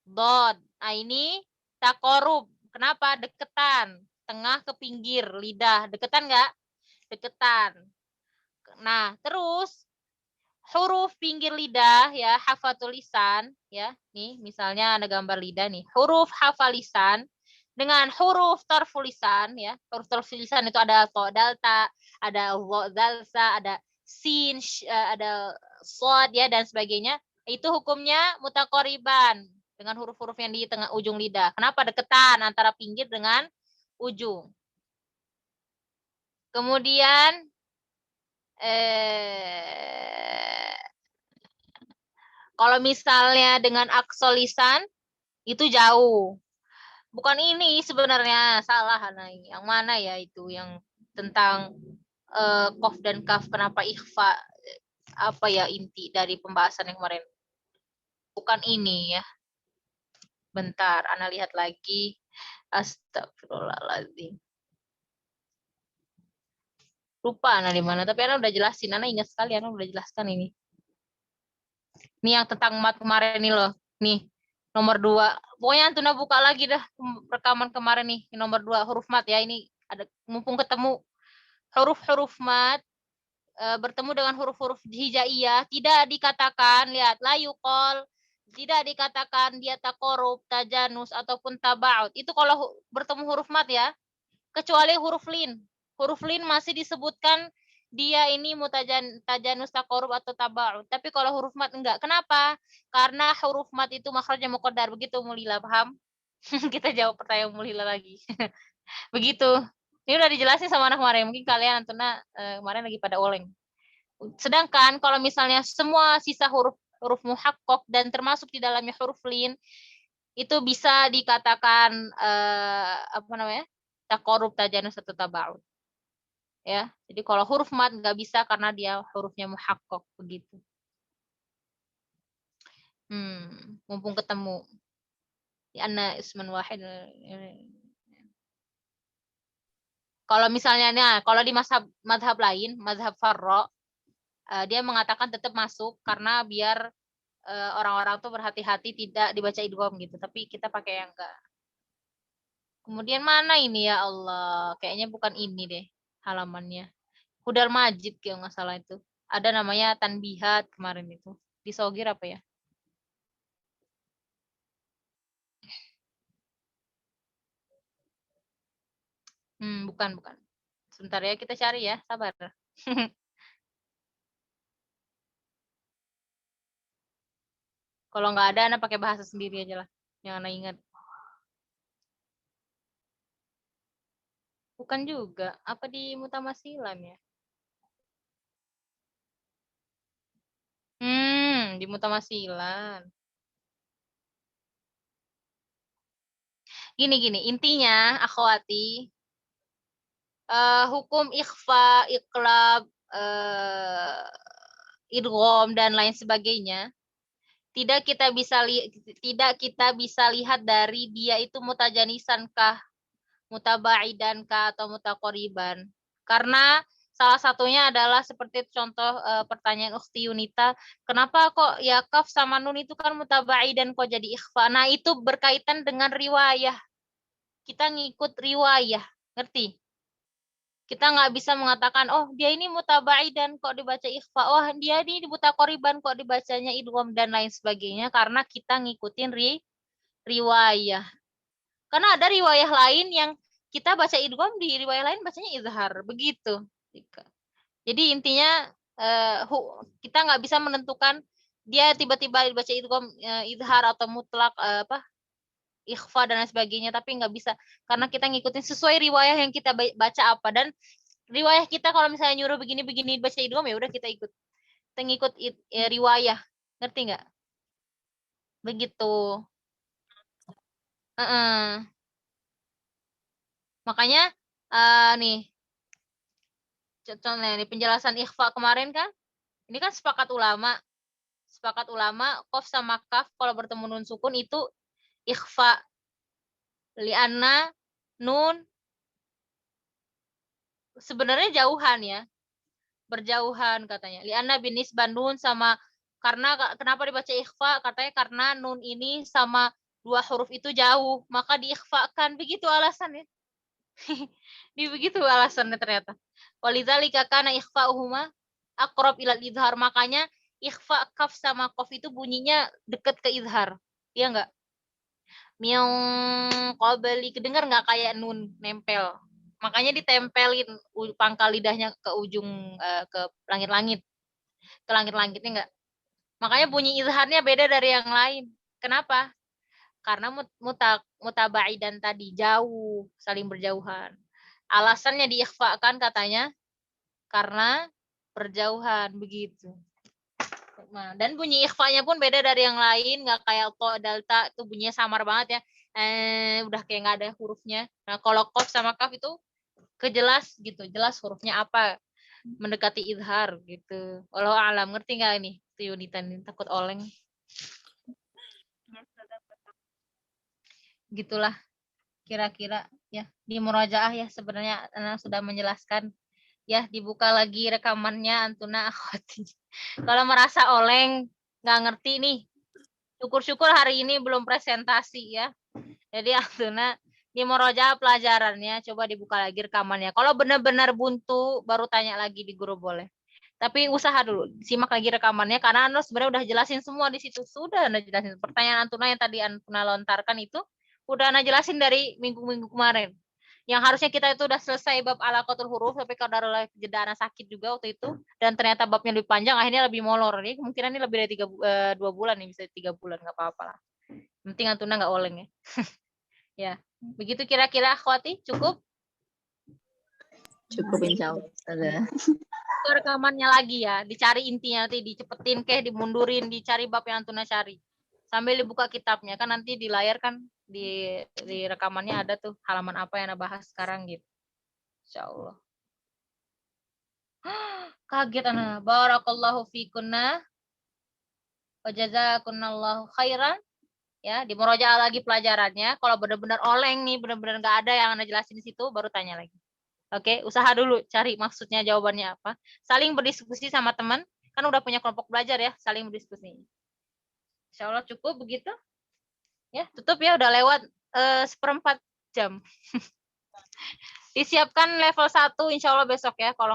dod. Nah, ini takorub. Kenapa? Deketan. Tengah ke pinggir lidah. Deketan nggak? Deketan. Nah, terus huruf pinggir lidah ya, hafatul lisan ya. Nih, misalnya ada gambar lidah nih. Huruf hafal lisan dengan huruf tarful lisan ya. Huruf tarful lisan itu ada to dalta, ada wa dalsa, ada sin, ada sod ya dan sebagainya. Itu hukumnya mutakoriban dengan huruf-huruf yang di tengah ujung lidah. Kenapa? Deketan antara pinggir dengan ujung. Kemudian kalau misalnya dengan aksol lisan itu jauh. Bukan ini sebenarnya, salah Hanai. Yang mana ya itu yang tentang kof dan kaf, kenapa ikhfa, apa ya inti dari pembahasan yang kemarin. Bukan ini ya. Bentar, Ana lihat lagi. Astagfirullahaladzim. Lupa Ana di mana, tapi Ana udah jelasin. Ana ingat sekali, Ana udah jelaskan ini. Ini yang tentang mat kemarin nih loh. Nih, nomor 2. Pokoknya Antuna buka lagi dah rekaman kemarin nih. Nomor 2, huruf mat ya. Ini ada mumpung ketemu. Huruf-huruf mat bertemu dengan huruf-huruf hijaiyah. Tidak dikatakan, lihat, la yuqol. Tidak dikatakan dia takorub, tajanus, ataupun taba'ud. Itu kalau bertemu huruf mat ya. Kecuali huruf lin. Huruf lin masih disebutkan dia ini tajanus takorub atau taba'ud. Tapi kalau huruf mat enggak. Kenapa? Karena huruf mat itu makhrajnya muqaddar. Begitu Mulila, paham? Kita jawab pertanyaan Mulila lagi. Begitu. Ini udah dijelasin sama anak kemarin. Mungkin kalian Antuna kemarin lagi pada oleng. Sedangkan kalau misalnya semua sisa huruf muhakkok dan termasuk di dalamnya huruf lin, itu bisa dikatakan apa namanya? Takorub, tajanus, atau taba'ud. Ya, jadi kalau huruf mat nggak bisa karena dia hurufnya muhakkok begitu. Mumpung ketemu. Di anna isman wahid. Kalau misalnya kalau di mazhab lain, mazhab Farra, dia mengatakan tetap masuk karena biar orang-orang tuh berhati-hati tidak dibaca idgham gitu, tapi kita pakai yang enggak. Kemudian mana ini ya Allah? Kayaknya bukan ini deh halamannya. Hudal Majid kalau nggak salah itu. Ada namanya tanbihat kemarin itu. Di Sogir apa ya? Bukan. Sebentar ya, kita cari ya, sabar. Kalau nggak ada, Ana pakai bahasa sendiri aja lah. Yang Ana ingat. Bukan juga. Apa di Mutamasilan ya? Di Mutamasilan. Gini, intinya akhwati, hukum ikhfa, iqlab, idgham dan lain sebagainya tidak kita bisa lihat dari dia itu mutajanisan kah, mutabaidan kah, atau mutaqoriban. Karena salah satunya adalah seperti contoh pertanyaan Ukhti Yunita, kenapa kok ya kaf sama nun itu kan mutabaidan kok jadi ikhfa? Nah, itu berkaitan dengan riwayah. Kita ngikut riwayah, ngerti? Kita nggak bisa mengatakan, oh dia ini mutabaidan kok dibaca ikhfa, oh dia ini mutaqoriban kok dibacanya idgham dan lain sebagainya, karena kita ngikutin riwayah. Karena ada riwayah lain yang kita baca idgham, di riwayah lain bacanya izhar, begitu. Jadi intinya kita nggak bisa menentukan dia tiba-tiba dibaca idgham, izhar atau mutlak ikhfa dan lain sebagainya, tapi nggak bisa karena kita ngikutin sesuai riwayah yang kita baca apa. Dan riwayah kita kalau misalnya nyuruh begini-begini baca idgham, ya udah kita ikut riwayah, ngerti nggak? Begitu. Makanya nih contohnya nih penjelasan ikhfa kemarin kan, ini kan sepakat ulama qaf sama kaf kalau bertemu nun sukun itu ikhfa, li'anna nun sebenarnya jauhan ya, berjauhan katanya. Li'anna binisbah nun sama, karena kenapa dibaca ikhfa? Katanya karena nun ini sama dua huruf itu jauh, maka diikhfakan. Begitu alasannya. Begitu alasannya ternyata. Walidzalika kana ikhfa'uhuma aqrab ilal izhar. Makanya ikhfa kaf sama qaf itu bunyinya dekat ke izhar. Iya enggak? Miang qabli, kedengar nggak kayak nun nempel. Makanya ditempelin pangkal lidahnya ke ujung ke langit-langit. Ke langit-langitnya enggak. Makanya bunyi izharnya beda dari yang lain. Kenapa? Karena mutabaidan tadi jauh, saling berjauhan. Alasannya diikhfakan katanya karena berjauhan, begitu. Nah, dan bunyi ikhfanya pun beda dari yang lain, nggak kayak to, delta itu bunyinya samar banget ya. Udah kayak nggak ada hurufnya. Nah, kalau qaf sama kaf itu kejelas gitu, jelas hurufnya apa, mendekati izhar gitu. Wallahu alam, ngerti nggak ini? Yunita ini takut oleng. Gitulah kira-kira ya, di murojaah ya sebenarnya Ana sudah menjelaskan ya. Dibuka lagi rekamannya Antuna akhwati. Kalau merasa oleng nggak ngerti nih, syukur-syukur hari ini belum presentasi ya, jadi Antuna di murojaah pelajarannya coba dibuka lagi rekamannya. Kalau benar-benar buntu baru tanya lagi di grup boleh, tapi usaha dulu simak lagi rekamannya karena Anda sebenarnya udah jelasin semua di situ. Sudah Anda jelasin pertanyaan Antuna yang tadi Antuna lontarkan itu udah Anda jelasin dari minggu-minggu kemarin. Yang harusnya kita itu udah selesai bab alaqatul huruf, tapi kalau jeda Ana sakit juga waktu itu dan ternyata babnya lebih panjang, akhirnya lebih molor. Ini kemungkinan ini lebih dari 2 bulan nih, bisa 3 bulan, nggak apa-apa lah. Penting Antuna nggak oleng ya. Ya, begitu kira-kira akhwati, cukup? Cukup insya Allah. Rekamannya lagi ya, dicari intinya, nanti dicepetin dimundurin, dicari bab yang Antuna cari. Sambil dibuka kitabnya, kan nanti di layar kan di rekamannya ada tuh halaman apa yang Anda bahas sekarang gitu. Insyaallah. Kaget Ana. Barakallahu fikunna wa jazakunallahu khairan. Ya, di murojaah lagi pelajarannya. Kalau benar-benar oleng nih, benar-benar nggak ada yang Anda jelasin di situ, baru tanya lagi. Oke, usaha dulu cari maksudnya jawabannya apa. Saling berdiskusi sama teman, kan udah punya kelompok belajar ya, saling berdiskusi. Insyaallah cukup begitu. Ya, tutup ya, udah lewat 1/4 jam. Disiapkan level 1 insyaallah besok ya. Kalau